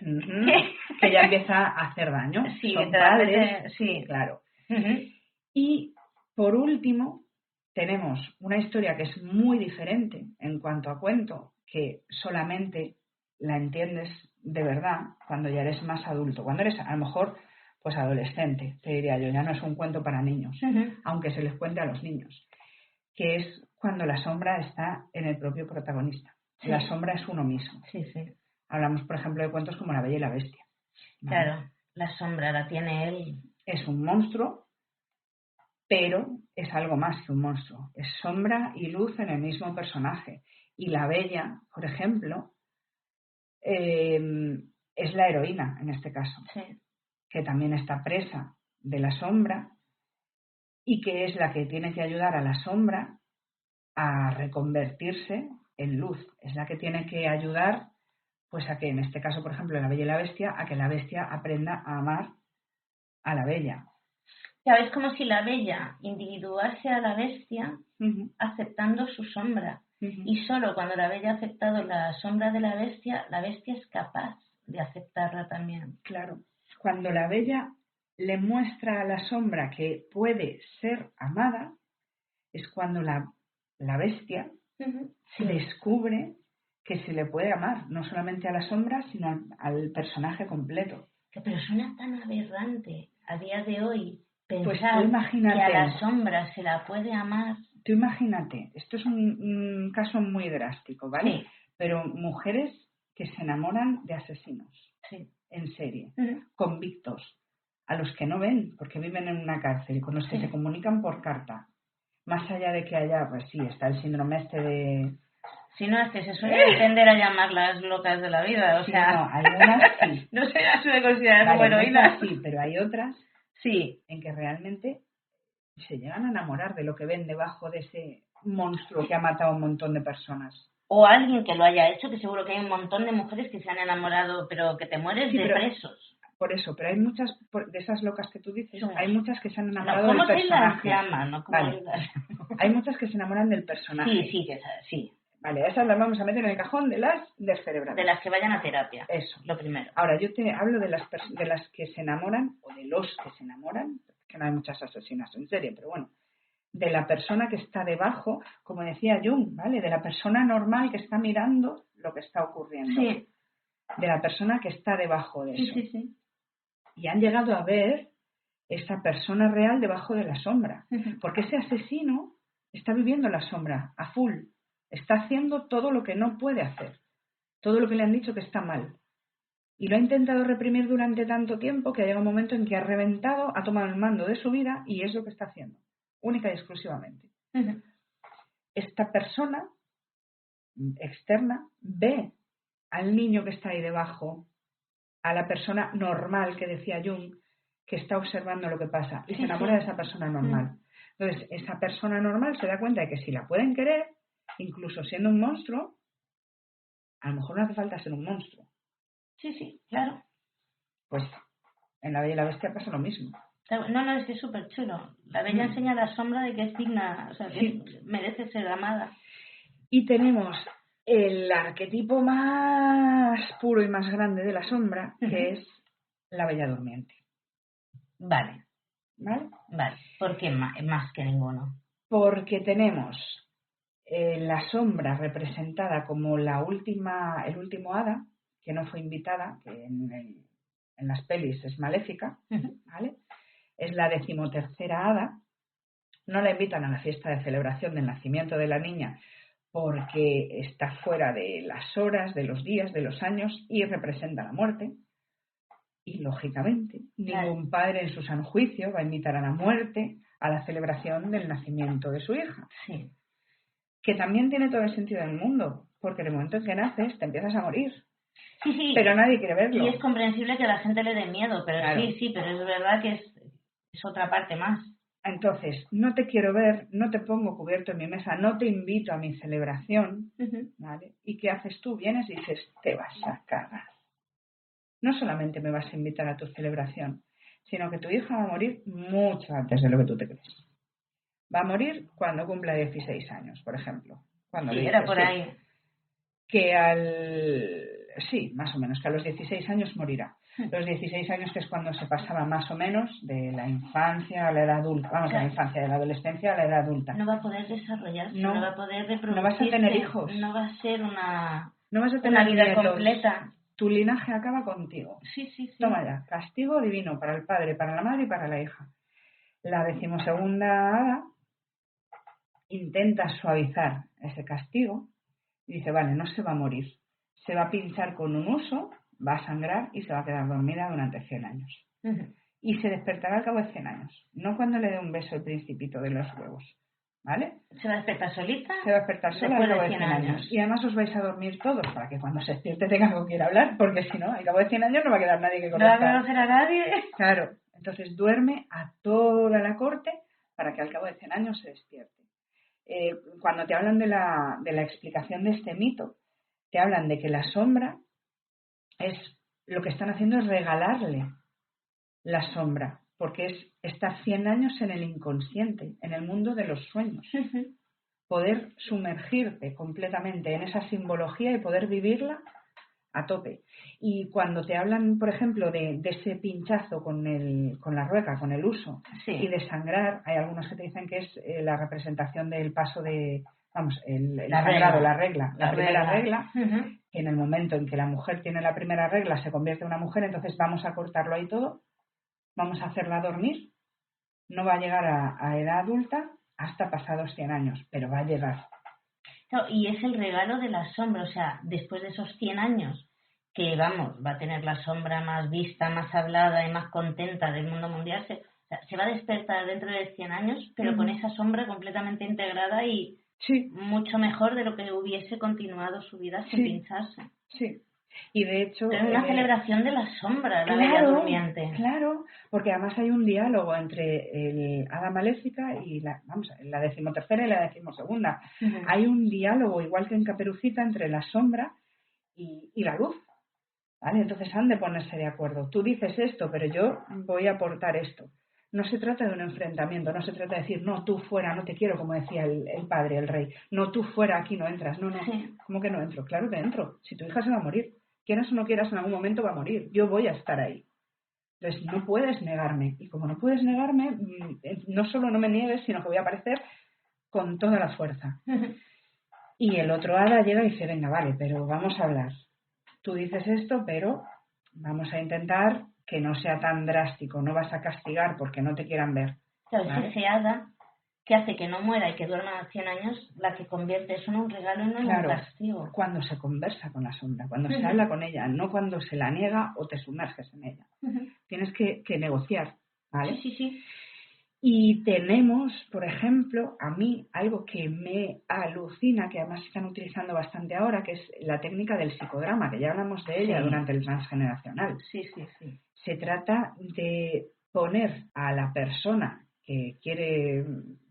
Que ya empieza a hacer daño. Sí, son padres. Sí. Claro. Y por último, tenemos una historia que es muy diferente en cuanto a cuento, que solamente la entiendes de verdad cuando ya eres más adulto. Cuando eres, a lo mejor, pues adolescente, te diría yo, ya no es un cuento para niños, aunque se les cuente a los niños, que es cuando la sombra está en el propio protagonista. Sí. La sombra es uno mismo. Sí. Hablamos, por ejemplo, de cuentos como La Bella y la Bestia. ¿Vale? Claro, la sombra la tiene él. Es un monstruo, pero es algo más que un monstruo. Es sombra y luz en el mismo personaje. Y la Bella, por ejemplo, es la heroína en este caso. Sí. Que también está presa de la sombra y que es la que tiene que ayudar a la sombra a reconvertirse en luz. Es la que tiene que ayudar, pues a que en este caso, por ejemplo, la Bella y la Bestia, a que la Bestia aprenda a amar a la Bella. Ya es como si la Bella individuase a la Bestia Uh-huh. aceptando su sombra. Uh-huh. Y solo cuando la Bella ha aceptado la sombra de la Bestia es capaz de aceptarla también. Claro. Cuando la Bella le muestra a la sombra que puede ser amada, es cuando la Bestia Sí. descubre que se le puede amar, no solamente a la sombra, sino al personaje completo. Pero suena tan aberrante a día de hoy Pues pensar tú imagínate, que a la sombra se la puede amar. Tú imagínate, esto es un caso muy drástico, ¿vale? Sí. Pero mujeres que se enamoran de asesinos, Sí. en serie, Uh-huh. convictos, a los que no ven porque viven en una cárcel y con los que Sí. se comunican por carta. Más allá de que haya, pues sí, está el síndrome este de... Si no, es que se suele tender a llamarlas locas de la vida, o Sí, sea... no, algunas sí. No se las suele considerar como Vale, heroínas. muchas sí, pero hay otras Sí. en que realmente se llegan a enamorar de lo que ven debajo de ese monstruo que ha matado a un montón de personas. O alguien que lo haya hecho, que seguro que hay un montón de mujeres que se han enamorado, pero que te mueres Sí, de pero- presos. Por eso, pero hay muchas, de esas locas que tú dices, Somos. hay muchas que se han No, enamorado ¿cómo del se las personaje. llama? No, ¿cómo Vale. las- Hay muchas que se enamoran del personaje. Sí, sí. Vale, esas las vamos a meter en el cajón de las descerebradas. De las que vayan a terapia. Eso. Lo primero. Ahora, yo te hablo de las que se enamoran, o de los que se enamoran, que no hay muchas asesinas en serie, pero bueno, de la persona que está debajo, como decía Jung, ¿vale? De la persona normal que está mirando lo que está ocurriendo. Sí. De la persona que está debajo de eso. Sí. Y han llegado a ver esa persona real debajo de la sombra. Uh-huh. Porque ese asesino está viviendo la sombra a full. Está haciendo todo lo que no puede hacer. Todo lo que le han dicho que está mal. Y lo ha intentado reprimir durante tanto tiempo que ha llegado un momento en que ha reventado, ha tomado el mando de su vida y es lo que está haciendo. Única y exclusivamente. Uh-huh. Esta persona externa ve al niño que está ahí debajo, a la persona normal que decía Jung, que está observando lo que pasa y se enamora de esa persona normal. Entonces, esa persona normal se da cuenta de que si la pueden querer, incluso siendo un monstruo, a lo mejor no hace falta ser un monstruo. Sí, claro. Pues en La Bella y la Bestia pasa lo mismo. No, es que es súper chulo. La Bella enseña la sombra de que es digna, o sea, que Sí. merece ser amada. Y tenemos el arquetipo más puro y más grande de la sombra, que es la Bella Durmiente. Vale. ¿Vale? ¿Por qué más que ninguno? Porque tenemos la sombra representada como el último hada, que no fue invitada, que en las pelis es maléfica, ¿vale? Es la 13ª hada. No la invitan a la fiesta de celebración del nacimiento de la niña porque está fuera de las horas, de los días, de los años y representa la muerte. Y lógicamente, ningún padre en su sano juicio va a invitar a la muerte a la celebración del nacimiento de su hija. Sí. Que también tiene todo el sentido del mundo, porque en el momento en que naces te empiezas a morir. Sí. Pero nadie quiere verlo. Y es comprensible que a la gente le dé miedo, pero claro. sí, pero es verdad que es otra parte más. Entonces, no te quiero ver, no te pongo cubierto en mi mesa, no te invito a mi celebración, ¿vale? ¿Y qué haces tú? Vienes y dices, te vas a cagar. No solamente me vas a invitar a tu celebración, sino que tu hija va a morir mucho antes de lo que tú te crees. Va a morir cuando cumpla 16 años, por ejemplo. Cuando Sí, era por ahí. Sí, más o menos, que a los 16 años morirá. Los 16 años que es cuando se pasaba más o menos de la infancia a la edad adulta, vamos, de la infancia, de la adolescencia a la edad adulta. No va a poder desarrollarse, no va a poder reproducirse. No vas a tener hijos. No va a ser no vas a tener una vida nietos. completa. Tu linaje acaba contigo. Sí. Toma ya, castigo divino para el padre, para la madre y para la hija. La 12ª hada intenta suavizar ese castigo y dice, vale, no se va a morir. Se va a pinchar con un huso, va a sangrar y se va a quedar dormida durante 100 años. Y se despertará al cabo de 100 años. No cuando le dé un beso el principito de los huevos. ¿Vale? ¿Se va a despertar solita? Se va a despertar sola al cabo de 100 años. Y además os vais a dormir todos para que cuando se despierte tenga con quién hablar, porque si no, al cabo de 100 años no va a quedar nadie que conozca. No va a conocer a nadie. Claro. Entonces duerme a toda la corte para que al cabo de 100 años se despierte. Cuando te hablan de la explicación de este mito, te hablan de que la sombra lo que están haciendo es regalarle la sombra, porque es estar 100 años en el inconsciente, en el mundo de los sueños. Poder sumergirte completamente en esa simbología y poder vivirla a tope. Y cuando te hablan, por ejemplo, de ese pinchazo con la rueca, con el uso, y de sangrar, hay algunos que te dicen que es la representación del paso de, el sangrado, la primera regla, que en el momento en que la mujer tiene la primera regla se convierte en una mujer, entonces vamos a cortarlo ahí todo, vamos a hacerla dormir, no va a llegar a edad adulta hasta pasados 100 años, pero va a llegar. Claro, y es el regalo de la sombra, o sea, después de esos 100 años, que va a tener la sombra más vista, más hablada y más contenta del mundo mundial, se va a despertar dentro de 100 años, pero con esa sombra completamente integrada y mucho mejor de lo que hubiese continuado su vida sin pincharse. Sí. Y de hecho... Es una celebración de la sombra, la Bella Durmiente. Claro, porque además hay un diálogo entre el Hada Maléfica y la 13ª y la 12ª. Hay un diálogo, igual que en Caperucita, entre la sombra y la luz. ¿Vale? Entonces han de ponerse de acuerdo. Tú dices esto, pero yo voy a aportar esto. No se trata de un enfrentamiento, no se trata de decir, no, tú fuera, no te quiero, como decía el padre, el rey. No, tú fuera, aquí no entras. No. ¿Cómo que no entro? Claro que entro. Si tu hija se va a morir, quieras o no quieras, en algún momento va a morir. Yo voy a estar ahí. Entonces no puedes negarme. Y como no puedes negarme, no solo no me niegues, sino que voy a aparecer con toda la fuerza. Y el otro hada llega y dice, venga, vale, pero vamos a hablar. Tú dices esto, pero vamos a intentar que no sea tan drástico. No vas a castigar porque no te quieran ver. Claro, ¿vale? Es ese hada que hace que no muera y que duerma 100 años, la que convierte eso en un regalo y no en un castigo. Cuando se conversa con la sombra, cuando se habla con ella, no cuando se la niega o te sumerges en ella. Tienes que negociar, ¿vale? Sí. Y tenemos, por ejemplo, a mí algo que me alucina, que además están utilizando bastante ahora, que es la técnica del psicodrama, que ya hablamos de ella durante el transgeneracional. Sí. Se trata de poner a la persona que quiere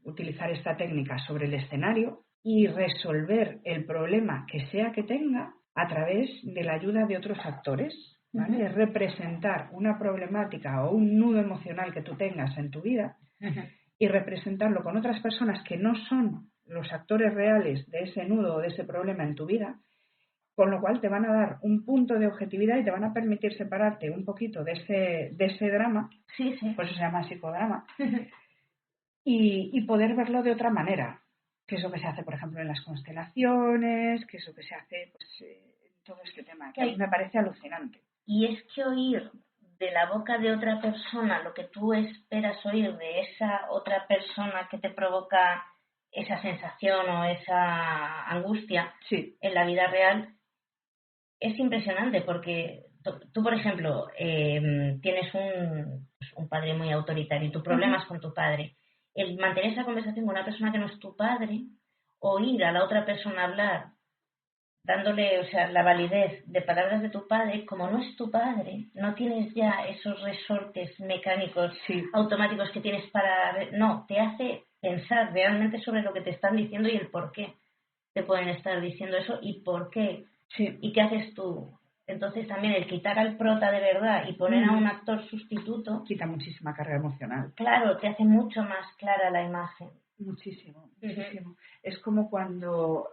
utilizar esta técnica sobre el escenario y resolver el problema que sea que tenga a través de la ayuda de otros actores. ¿Vale? Es representar una problemática o un nudo emocional que tú tengas en tu vida y representarlo con otras personas que no son los actores reales de ese nudo o de ese problema en tu vida, con lo cual te van a dar un punto de objetividad y te van a permitir separarte un poquito de ese drama, por eso se llama psicodrama, y poder verlo de otra manera, que es lo que se hace, por ejemplo, en las constelaciones, que es lo que se hace en todo este tema, que a mí me parece alucinante. Y es que oír de la boca de otra persona lo que tú esperas oír de esa otra persona que te provoca esa sensación o esa angustia en la vida real es impresionante, porque tú, por ejemplo, tienes un padre muy autoritario y tu problema es con tu padre. El mantener esa conversación con una persona que no es tu padre, oír a la otra persona hablar dándole, la validez de palabras de tu padre, como no es tu padre, no tienes ya esos resortes mecánicos automáticos que tienes no, te hace pensar realmente sobre lo que te están diciendo y el por qué te pueden estar diciendo eso y por qué y qué haces tú. Entonces también el quitar al prota de verdad y poner a un actor sustituto quita muchísima carga emocional. Claro, te hace mucho más clara la imagen. Muchísimo. Es como cuando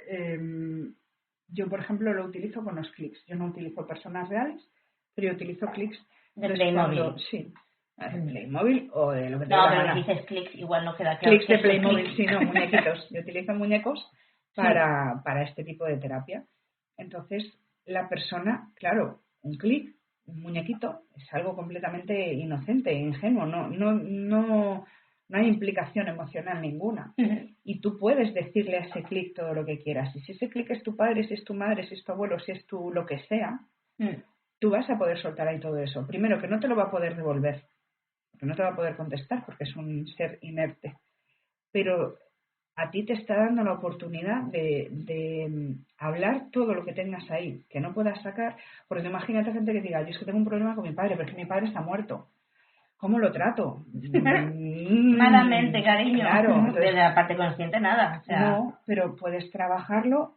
yo, por ejemplo, lo utilizo con los clics. Yo no utilizo personas reales, pero yo utilizo clics de Playmobil. De Playmobil o de lo que te No, pero si dices clics, igual no queda claro. Clics de Playmobil, sí, no, muñequitos. Yo utilizo muñecos para este tipo de terapia. Entonces, la persona, claro, un clic, un muñequito, es algo completamente inocente, ingenuo, no hay implicación emocional ninguna. Y tú puedes decirle a ese clic todo lo que quieras. Y si ese clic es tu padre, si es tu madre, si es tu abuelo, si es tu lo que sea, tú vas a poder soltar ahí todo eso. Primero, que no te lo va a poder devolver, porque no te va a poder contestar, porque es un ser inerte. Pero a ti te está dando la oportunidad de hablar todo lo que tengas ahí, que no puedas sacar, porque imagínate gente que diga, yo es que tengo un problema con mi padre, pero es que mi padre está muerto. ¿Cómo lo trato? Malamente, cariño. Claro. Entonces, Desde la parte consciente, nada. O sea, no, pero puedes trabajarlo,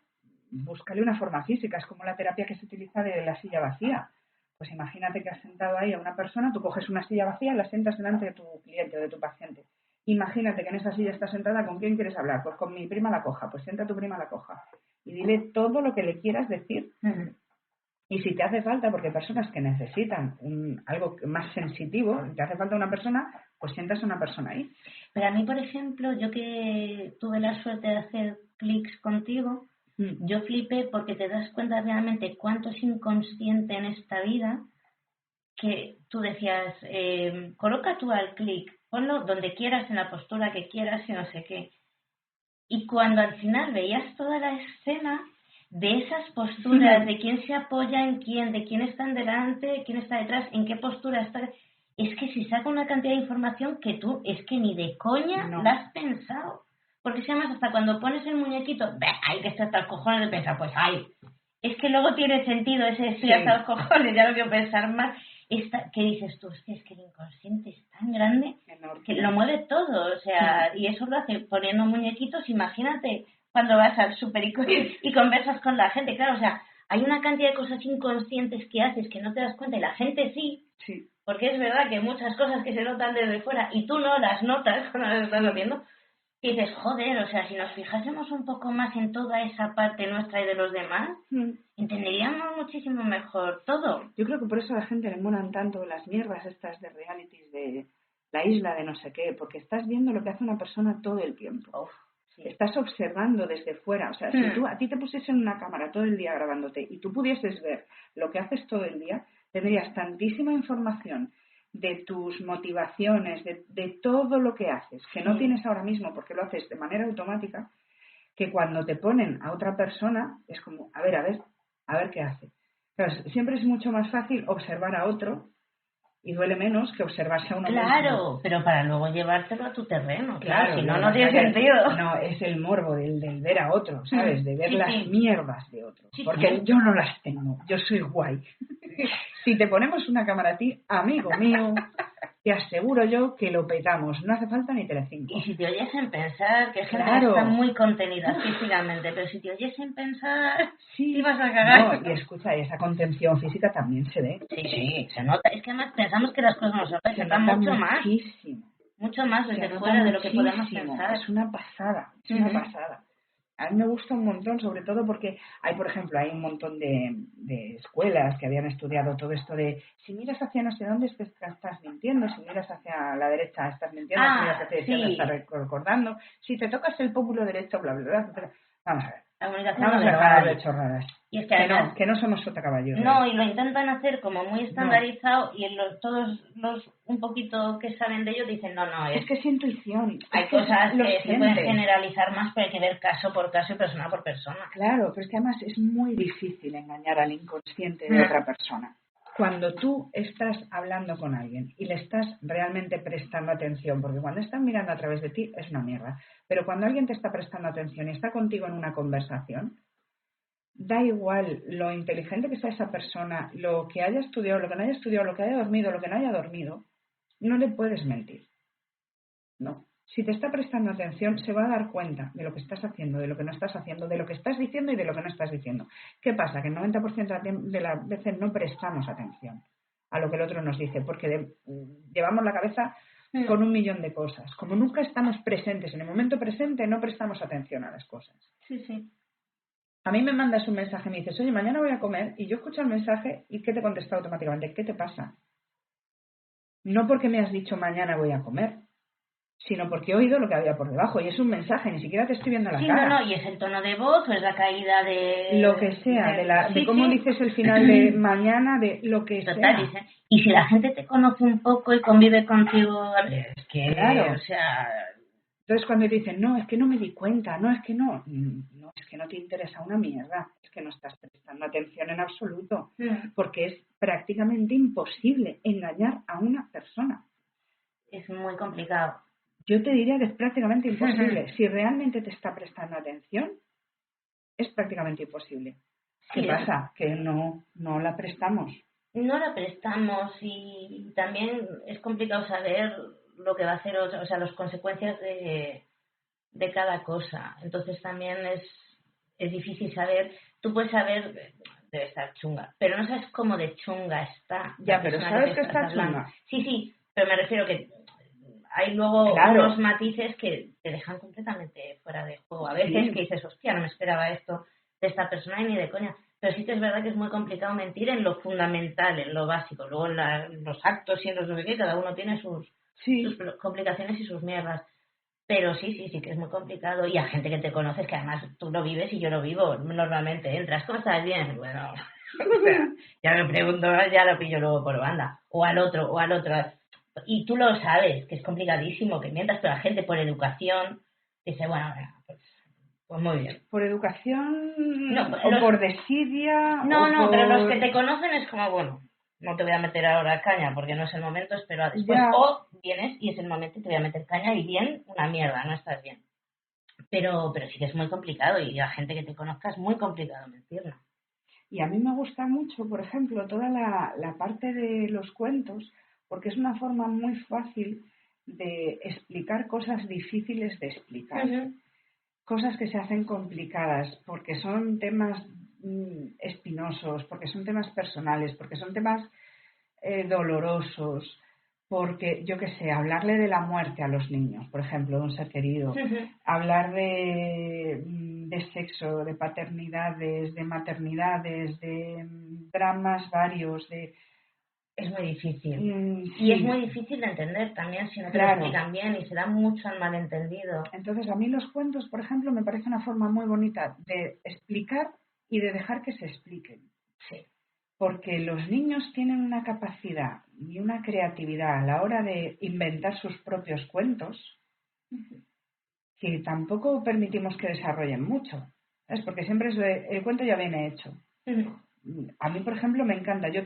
búscale una forma física. Es como la terapia que se utiliza de la silla vacía. Pues imagínate que has sentado ahí a una persona, tú coges una silla vacía y la sientas delante de tu cliente o de tu paciente. Imagínate que en esa silla está sentada, ¿con quién quieres hablar? Pues con mi prima la coja, pues sienta a tu prima la coja. Y dile todo lo que le quieras decir. Y si te hace falta, porque hay personas que necesitan algo más sensitivo, te hace falta una persona, pues sientas a una persona ahí. Pero a mí, por ejemplo, yo que tuve la suerte de hacer clics contigo, yo flipé porque te das cuenta realmente cuánto es inconsciente en esta vida, que tú decías, coloca tú al clic, ponlo donde quieras, en la postura que quieras y no sé qué. Y cuando al final veías toda la escena de esas posturas, de quién se apoya en quién, de quién está en delante, quién está detrás, en qué postura está, es que si saca una cantidad de información que tú, es que ni de coña la has pensado. Porque si además hasta cuando pones el muñequito, hay que estar hasta los cojones de pensar, pues ay, es que luego tiene sentido ese estoy hasta los cojones, ya no quiero pensar más. ¿Qué dices tú? Es que el inconsciente es tan grande que lo mueve todo, o sea, y eso lo hace poniendo muñequitos. Imagínate cuando vas al súper y conversas con la gente, claro, o sea, hay una cantidad de cosas inconscientes que haces que no te das cuenta y la gente sí. Porque es verdad que hay muchas cosas que se notan desde fuera y tú no las notas cuando las estás haciendo. Y dices, joder, o sea, si nos fijásemos un poco más en toda esa parte nuestra y de los demás, entenderíamos muchísimo mejor todo. Yo creo que por eso a la gente le molan tanto las mierdas estas de realities, de la isla de no sé qué, porque estás viendo lo que hace una persona todo el tiempo. Estás observando desde fuera. O sea, si tú a ti te pusiesen una cámara todo el día grabándote y tú pudieses ver lo que haces todo el día, tendrías tantísima información de tus motivaciones, de todo lo que haces, que no tienes ahora mismo porque lo haces de manera automática, que cuando te ponen a otra persona es como, a ver qué hace. Entonces, siempre es mucho más fácil observar a otro y duele menos que observarse a uno mismo. Claro, pero para luego llevártelo a tu terreno. Claro, si no, no tiene sentido. No, es el morbo del ver a otro, ¿sabes? De ver las mierdas de otro. Porque yo no las tengo, yo soy guay. Si te ponemos una cámara a ti, amigo mío, te aseguro yo que lo petamos. No hace falta ni Telecinco. Y si te oyesen pensar, que gente está muy contenida físicamente, pero si te oyesen pensar, te ibas a cagar. No, y escucha, esa contención física también se ve. Sí, se nota. Es que además pensamos que las cosas no se notan mucho más. Mucho más desde fuera de lo que podemos pensar. Es una pasada, es una pasada. A mí me gusta un montón, sobre todo porque hay, por ejemplo, hay un montón de escuelas que habían estudiado todo esto de si miras hacia no sé dónde estás mintiendo, si miras hacia la derecha estás mintiendo, si miras hacia la izquierda estás recordando, si te tocas el pómulo derecho, bla, bla, bla, bla. Vamos a ver. Vamos a dejar de chorradas. Y es que además, que no somos sota caballo. No, y lo intentan hacer como muy estandarizado y todos los un poquito que saben de ello dicen, no, es que es intuición. Hay cosas que se pueden generalizar más, pero hay que ver caso por caso y persona por persona. Claro, pero es que además es muy difícil engañar al inconsciente de otra persona. Cuando tú estás hablando con alguien y le estás realmente prestando atención, porque cuando están mirando a través de ti es una mierda, pero cuando alguien te está prestando atención y está contigo en una conversación, da igual lo inteligente que sea esa persona, lo que haya estudiado, lo que no haya estudiado, lo que haya dormido, lo que no haya dormido, no le puedes mentir. No. Si te está prestando atención, se va a dar cuenta de lo que estás haciendo, de lo que no estás haciendo, de lo que estás diciendo y de lo que no estás diciendo. ¿Qué pasa? Que el 90% de las veces no prestamos atención a lo que el otro nos dice, porque llevamos la cabeza con 1.000.000 de cosas. Como nunca estamos presentes en el momento presente, no prestamos atención a las cosas. Sí. A mí me mandas un mensaje y me dices, oye, mañana voy a comer, y yo escucho el mensaje y ¿qué te contesta automáticamente? ¿Qué te pasa? No porque me has dicho mañana voy a comer, sino porque he oído lo que había por debajo y es un mensaje, ni siquiera te estoy viendo la cara. Y es el tono de voz o es la caída de... Lo que sea, de cómo dices el final de mañana, de lo que sea. Dice. Y si la gente te conoce un poco y convive contigo, es que, claro. O sea... Entonces cuando te dicen, no, es que no me di cuenta, no, es que no, es que no te interesa una mierda, es que no estás prestando atención en absoluto, porque es prácticamente imposible engañar a una persona. Es muy complicado. Yo te diría que es prácticamente imposible. Si realmente te está prestando atención, es prácticamente imposible. ¿Qué pasa? Que no la prestamos. no la prestamos y también es complicado saber lo que va a hacer, o sea, las consecuencias de cada cosa. Entonces también es difícil saber, tú puedes saber, debe estar chunga, pero no sabes cómo de chunga está la Ya, pero persona ¿sabes que que estás está hablando. chunga? Sí, pero me refiero que hay luego Claro, unos matices que te dejan completamente fuera de juego. A veces que sí, dices, hostia, no me esperaba esto de esta persona y ni de coña. Pero sí que es verdad que es muy complicado mentir en lo fundamental, en lo básico. Luego en los actos y en los no sé qué, cada uno tiene sus sí. complicaciones y sus mierdas. Pero sí que es muy complicado. Y a gente que te conoces, que además tú lo vives y yo lo vivo. Normalmente entras, ¿cómo estás? Bien. Bueno, o sea, ya me pregunto, ya lo pillo luego por banda. O al otro, o al otro. Y tú lo sabes, que es complicadísimo que mientas, pero la gente por educación dice, bueno, pues muy bien. ¿Por No, educación o los, por desidia no, pero los que por...? te conocen es como, bueno, no te voy a meter ahora caña porque no es el momento, espero a después. Ya, O vienes y es el momento y te voy a meter caña y bien, una mierda, no estás bien. Pero sí que es muy complicado y a gente que te conozca es muy complicado mentirlo. y a mí me gusta mucho, por ejemplo, toda la parte de los cuentos, porque es una forma muy fácil de explicar cosas difíciles de explicar, Ujú. cosas que se hacen complicadas, porque son temas espinosos, porque son temas personales, porque son temas dolorosos, porque yo qué sé, hablarle de la muerte a los niños, por ejemplo, de un ser querido, hablar de sexo, de paternidades, de maternidades, de dramas varios, de... Es muy difícil. Y es sí, muy difícil de entender también si no te lo claro. explican bien y se da mucho al malentendido. Entonces, a mí los cuentos, por ejemplo, me parece una forma muy bonita de explicar y de dejar que se expliquen. Sí. Porque los niños tienen una capacidad y una creatividad a la hora de inventar sus propios cuentos que tampoco permitimos que desarrollen mucho. ¿Sabes? Porque siempre el cuento ya viene hecho. A mí, por ejemplo, me encanta. Yo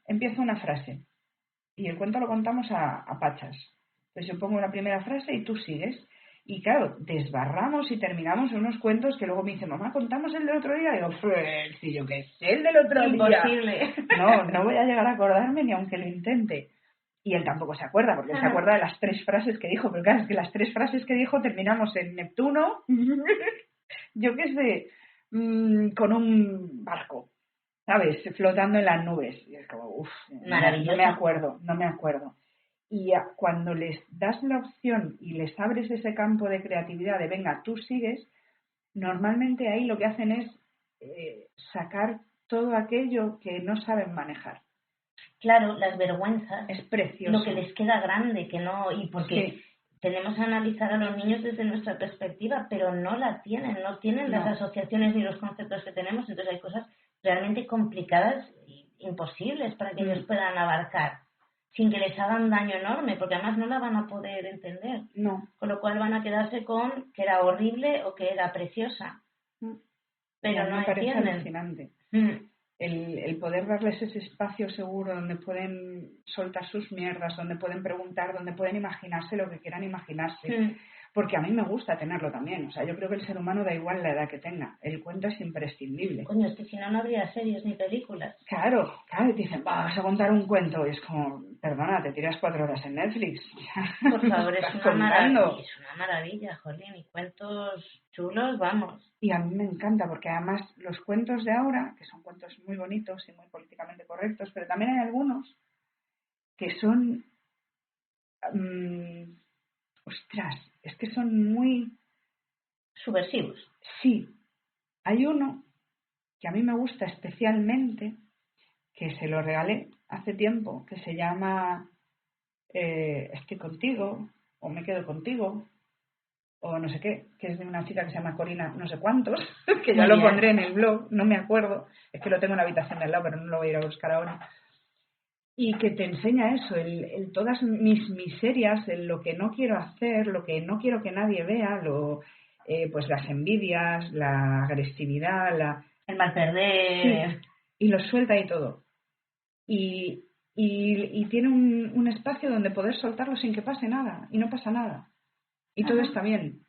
empiezo una frase y el cuento lo contamos a pachas. Entonces yo pongo la primera frase y tú sigues. Y claro, desbarramos y terminamos unos cuentos que luego me dice, mamá, ¿contamos el del otro día? Y digo, pues si yo qué sé, el del otro día. Imposible. No voy a llegar a acordarme ni aunque lo intente. Y él tampoco se acuerda, porque él se acuerda de las 3 frases que dijo, pero claro, es que las 3 frases que dijo terminamos en Neptuno, yo qué sé, con un barco, ¿sabes? Flotando en las nubes. Y es como, uff, no me Maravilloso. acuerdo, no me acuerdo. Y cuando les das la opción y les abres ese campo de creatividad de, venga, tú sigues, normalmente ahí lo que hacen es sacar todo aquello que no saben manejar. Claro, las vergüenzas, Es lo que precioso. les queda grande, que no, y porque Sí, tenemos que analizar a los niños desde nuestra perspectiva, pero no la tienen, no tienen las no, asociaciones ni los conceptos que tenemos, entonces hay cosas realmente complicadas e imposibles para que ellos puedan abarcar, sin que les hagan daño enorme, porque además no la van a poder entender, no. con lo cual van a quedarse con que era horrible o que era preciosa, Y a pero mí no me parece entienden. alucinante. Mm. El poder darles ese espacio seguro donde pueden soltar sus mierdas, donde pueden preguntar, donde pueden imaginarse lo que quieran imaginarse. Mm. Porque a mí me gusta tenerlo también. O sea, yo creo que el ser humano da igual la edad que tenga. El cuento es imprescindible. Coño, es que si no, no habría series ni películas. Claro, claro, y te dicen, vas a contar un cuento. Y es como, perdona, te tiras 4 horas en Netflix. Por ¿Qué favor, estás contando? es una maravilla, jolín, y cuentos chulos, vamos. Y a mí me encanta porque además los cuentos de ahora, que son cuentos muy bonitos y muy políticamente correctos, pero también hay algunos que son, mm, ostras, es que son muy, Subversivos. sí, hay uno que a mí me gusta especialmente, que se lo regalé hace tiempo, que se llama Estoy contigo, o Me quedo contigo, o no sé qué, que es de una chica que se llama Corina no sé cuántos, que ya Muy lo bien. pondré en el blog, no me acuerdo, es que lo tengo en la habitación de al lado, pero no lo voy a ir a buscar ahora. Y que te enseña eso, todas mis miserias, el lo que no quiero hacer, lo que no quiero que nadie vea, pues las envidias, la agresividad, El mal sí, perder. y lo suelta y todo. Y, y tiene un espacio donde poder soltarlo sin que pase nada, y no pasa nada. Y todo Ajá. está bien.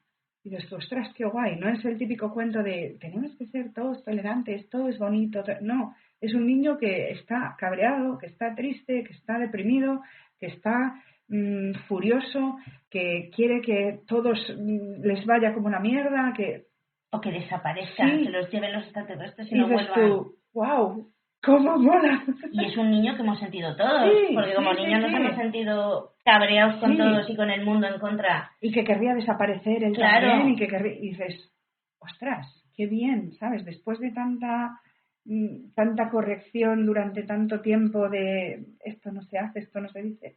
Y dices, ostras, qué guay. No es el típico cuento de tenemos que ser todos tolerantes, todo es bonito. No, Es un niño que está cabreado, que está triste, que está deprimido, que está furioso, que quiere que todos les vaya como una mierda, que... O que desaparezcan, Sí. que los lleven los extraterrestres y Y no dices vuelvan. tú, wow, cómo mola. Y es un niño que hemos sentido todos, Sí, porque como sí, niños sí, nos sí. hemos sentido cabreados con Sí. todos y con el mundo en contra. Y que querría desaparecer él Claro. también, y que querría... Y dices, ostras, qué bien, ¿sabes? Después de tanta corrección durante tanto tiempo de esto no se hace, esto no se dice,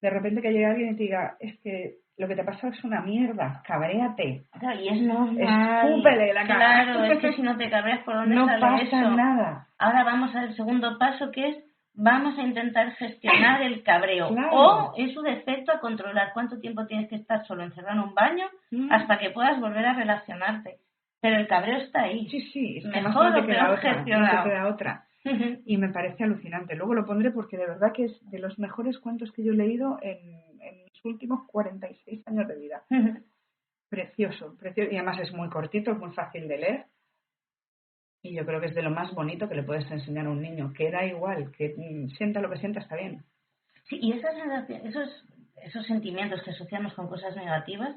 de repente que llegue alguien y te diga, es que lo que te pasa es una mierda, cabréate. Claro, y es normal. Escúpele la cara. Claro, es que si no te cabreas, ¿por dónde No sale pasa eso? nada. Ahora vamos al segundo paso, que es vamos a intentar gestionar el cabreo. Claro. O, en su defecto, a controlar cuánto tiempo tienes que estar solo encerrado en un baño hasta que puedas volver a relacionarte. Pero el cabreo está ahí. Sí, sí, es que Mejor no o te queda peor otra, no gestionado. te queda otra. Y me parece alucinante. Luego lo pondré porque de verdad que es de los mejores cuentos que yo he leído en mis últimos 46 años de vida. Precioso, precioso. Y además es muy cortito, es muy fácil de leer. Y yo creo que es de lo más bonito que le puedes enseñar a un niño. Que da igual, que sienta lo que sienta, está bien. Sí, y esos sentimientos que asociamos con cosas negativas,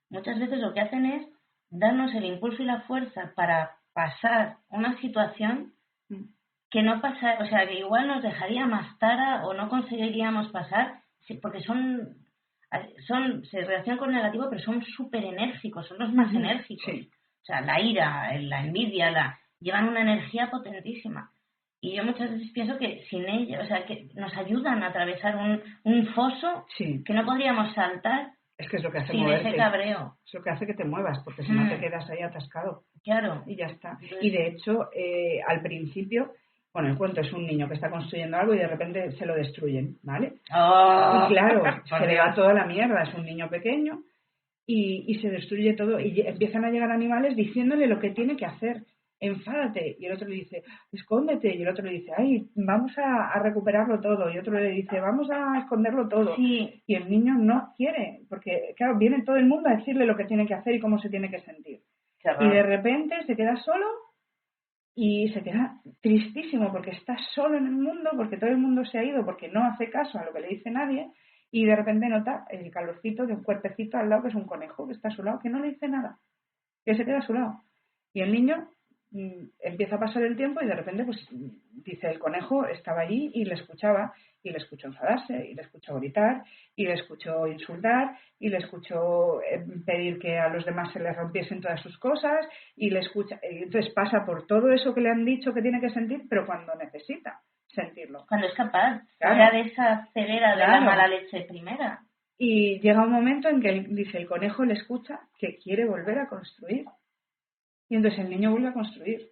muchas veces lo que hacen es darnos el impulso y la fuerza para pasar una situación que no pasa, o sea, que igual nos dejaría más tara o no conseguiríamos pasar, porque se relacionan con negativo, pero son súper enérgicos, son los más enérgicos. Sí. O sea, la ira, la envidia, llevan una energía potentísima. Y yo muchas veces pienso que sin ellos, o sea, que nos ayudan a atravesar un foso que no podríamos saltar. Es que es lo que hace sin moverte. ese cabreo. Es lo que hace que te muevas, porque si no te quedas ahí atascado. Claro. Y ya está. Entonces... Y de hecho, al principio, bueno, el cuento es un niño que está construyendo algo y de repente se lo destruyen, ¿vale? Oh. Y claro, se le va toda la mierda, es un niño pequeño y se destruye todo y empiezan a llegar animales diciéndole lo que tiene que hacer. Enfádate. Y el otro le dice, escóndete. Y el otro le dice, ay, vamos a recuperarlo todo. Y otro le dice, vamos a esconderlo todo. Sí. Y el niño no quiere, porque, claro, viene todo el mundo a decirle lo que tiene que hacer y cómo se tiene que sentir. Y de repente se queda solo y se queda tristísimo porque está solo en el mundo, porque todo el mundo se ha ido, porque no hace caso a lo que le dice nadie. Y de repente nota el calorcito de un cuerpecito al lado, que es un conejo, que está a su lado, que no le dice nada, que se queda a su lado. Y el niño empieza a pasar el tiempo y de repente, pues, dice, el conejo estaba allí y le escuchaba, y le escuchó enfadarse, y le escuchó gritar, y le escuchó insultar, y le escuchó pedir que a los demás se les rompiesen todas sus cosas, y le escucha, y entonces pasa por todo eso que le han dicho que tiene que sentir, pero cuando necesita sentirlo. Cuando es capaz, claro. fuera de esa ceguera de la mala leche primera. Y llega un momento en que dice, el conejo le escucha que quiere volver a construir. Y entonces el niño vuelve a construir.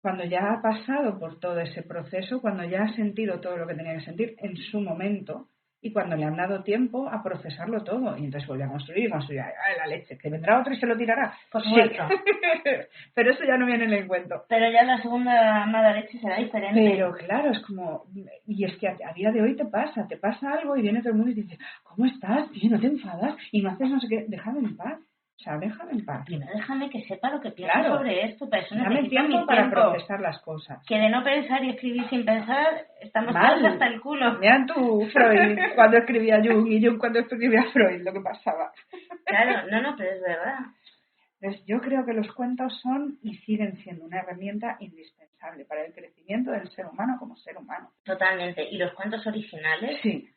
Cuando ya ha pasado por todo ese proceso, cuando ya ha sentido todo lo que tenía que sentir en su momento y cuando le han dado tiempo a procesarlo todo. Y entonces vuelve a construir y construir. ¡Ay, la leche! Que vendrá otro y se lo tirará. Por supuesto. Sí. Pero eso ya no viene en el cuento. Pero ya la segunda mala leche será diferente. Pero claro, es como... Y es que a día de hoy te pasa algo y viene todo el mundo y te dice, ¿cómo estás, tío? ¿No te enfadas? Y no haces no sé qué. Déjame en paz. O sea, déjame en paz. Primero déjame que sepa lo que pienso sobre esto. Para eso necesito tiempo para procesar las cosas. Que de no pensar y escribir sin pensar, estamos todos hasta el culo. Mira tú, Freud, cuando escribía Jung y Jung cuando escribía Freud, lo que pasaba. Claro, no, pero es verdad. Pues yo creo que los cuentos son y siguen siendo una herramienta indispensable para el crecimiento del ser humano como ser humano. Totalmente. ¿Y los cuentos originales? Sí.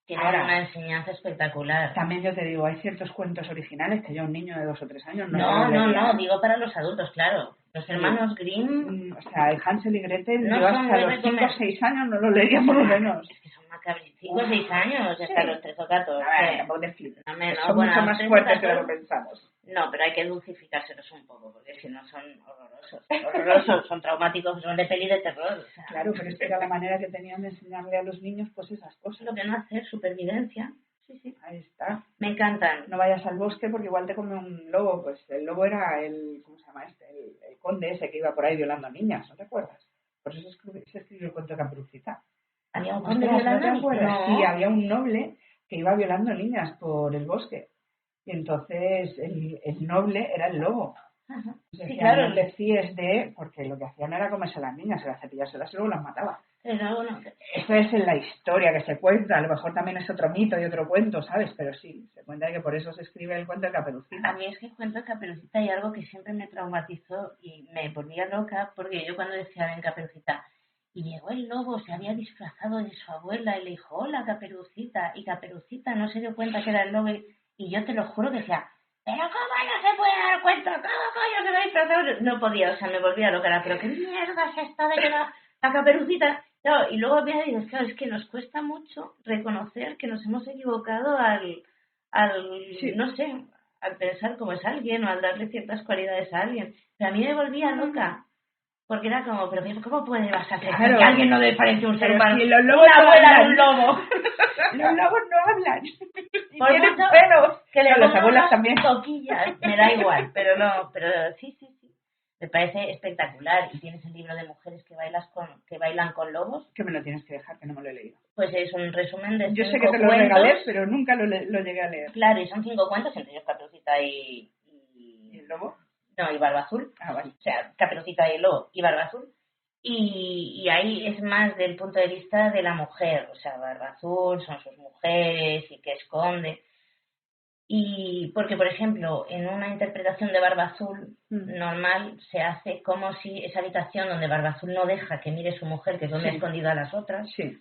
Tienen una enseñanza espectacular. También yo te digo, hay ciertos cuentos originales que yo a un niño de 2 o 3 años no, digo para los adultos, claro. Los hermanos Grimm... O sea, el Hansel y Gretel, no yo hasta los 5 o 6 años no lo leería por lo menos. Es que son macabros. 5 o 6 años, hasta los 3 o 14. A ver, tampoco te flipes. Son mucho más fuertes de lo que pensamos. No, pero hay que dulcificárselos un poco, porque si no son horrorosos, son traumáticos, son de peli de terror. O sea. Claro, pero es que era la manera que tenían de enseñarle a los niños pues esas cosas. Lo que no hacer, supervivencia. Sí, ahí está. Me encantan. No vayas al bosque porque igual te come un lobo. Pues el lobo era ¿cómo se llama este? El conde ese que iba por ahí violando a niñas, ¿no te acuerdas? Por eso se escribió el cuento de Caperucita. ¿Había un conde violando a niñas? No. Sí, había un noble que iba violando niñas por el bosque. Y entonces el noble era el lobo. Ajá. Decían, Sí, claro. no te fíes de... Porque lo que hacían era comerse a las niñas, se las cepillárselas y luego las mataba. Pero bueno, Eso es en la historia que se cuenta, a lo mejor también es otro mito y otro cuento, ¿sabes? Pero sí, se cuenta que por eso se escribe el cuento de Caperucita. a mí es que el cuento de Caperucita hay algo que siempre me traumatizó y me volvía loca, porque yo cuando decía en Caperucita, y llegó el lobo, se había disfrazado de su abuela y le dijo, hola Caperucita, y Caperucita no se dio cuenta que era el lobo, y yo te lo juro que decía, pero ¿cómo no se puede dar cuenta? ¿Cómo coño se va a disfrazar? No podía, o sea, me volvía loca, pero ¿qué mierda es esta de que la Caperucita? Claro, y luego me dices, claro, es que nos cuesta mucho reconocer que nos hemos equivocado al Sí. no sé, al pensar cómo es alguien o al darle ciertas cualidades a alguien. Pero a mí me volvía loca, porque era como, pero ¿cómo puede basarse Claro. que alguien no le parece un ser Pero humano? si los lobos Una no abuela de hablan. un lobo. Los lobos no hablan. Y Por tienen mucho pelos. que le No, las pongan abuelas unas también. toquillas, me da igual, pero no, pero sí. Me parece espectacular. Y tienes el libro de mujeres que bailan con lobos. Que me lo tienes que dejar, que no me lo he leído. Pues es un resumen de 5 Yo sé que te cuentos. lo regalé, pero nunca lo llegué a leer. Claro, y son 5 cuentos, entre ellos Caperucita ¿Y el lobo? No, y Barba Azul. Ah, vale. O sea, Caperucita y el lobo y Barba Azul. Y ahí es más del punto de vista de la mujer. O sea, Barba Azul son sus mujeres y que esconde. Y porque, por ejemplo, en una interpretación de Barba Azul normal se hace como si esa habitación donde Barba Azul no deja que mire su mujer, que es donde ha escondido a las otras, Sí.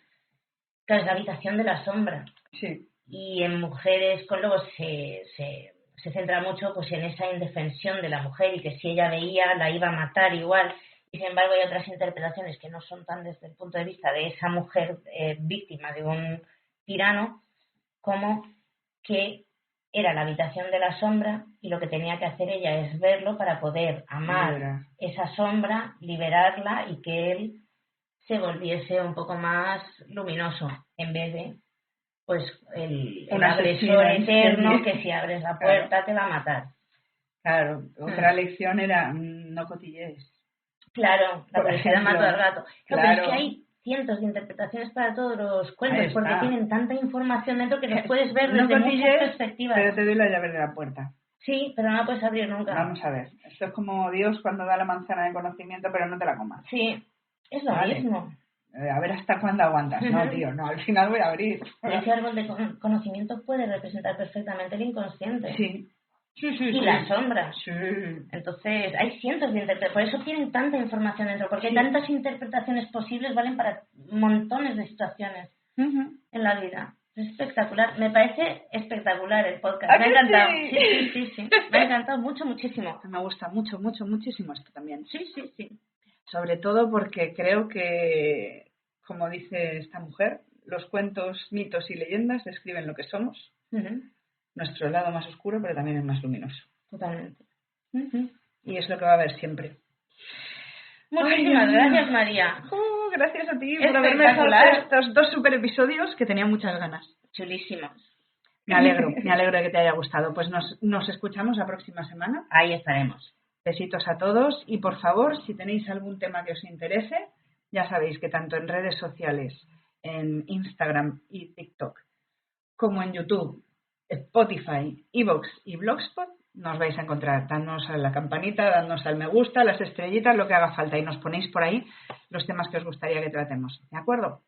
que es la habitación de la sombra. Sí. Y en Mujeres con Lobos se centra mucho pues en esa indefensión de la mujer y que si ella veía la iba a matar igual. Y sin embargo hay otras interpretaciones que no son tan desde el punto de vista de esa mujer víctima de un tirano, como que era la habitación de la sombra y lo que tenía que hacer ella es verlo para poder amar esa sombra, liberarla y que él se volviese un poco más luminoso en vez de pues el agresor eterno que si abres la puerta te va a matar. Claro, otra lección era no cotillees. Claro, la curiosidad mató al gato. Claro. Pero es que hay cientos de interpretaciones para todos los cuentos porque tienen tanta información dentro que los puedes ver desde muchas perspectivas. Pero te doy la llave de la puerta. Sí, pero no la puedes abrir nunca. Vamos a ver, esto es como Dios cuando da la manzana de conocimiento, pero no te la comas. Sí, es lo mismo. A ver hasta cuándo aguantas. No, tío, no, al final voy a abrir. Ese árbol de conocimiento puede representar perfectamente el inconsciente. Sí. Y la sombra. Sí. Entonces, hay cientos de interpretaciones. Por eso tienen tanta información dentro, porque hay tantas interpretaciones posibles, valen para montones de situaciones en la vida. Es espectacular. Me parece espectacular el podcast. Me ha encantado. Sí. Me ha encantado muchísimo. Me gusta muchísimo esto también. Sí. Sobre todo porque creo que, como dice esta mujer, los cuentos, mitos y leyendas describen lo que somos. Nuestro lado más oscuro, pero también el más luminoso. Totalmente. Y es lo que va a haber siempre. Muchísimas gracias, María. Gracias a ti por haberme dejado estos 2 super episodios que tenía muchas ganas. Chulísimos. Me alegro de que te haya gustado. Pues nos escuchamos la próxima semana. Ahí estaremos. Besitos a todos y por favor, si tenéis algún tema que os interese, ya sabéis que tanto en redes sociales, en Instagram y TikTok, como en YouTube, Spotify, iVoox y Blogspot, nos vais a encontrar. Dadnos a la campanita, dadnos al me gusta, las estrellitas, lo que haga falta y nos ponéis por ahí los temas que os gustaría que tratemos. ¿De acuerdo?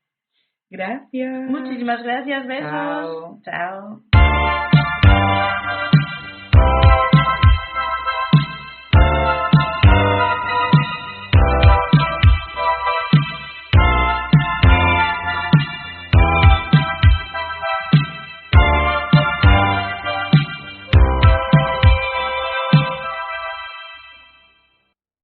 Gracias. Muchísimas gracias. Besos. Chao. Chao.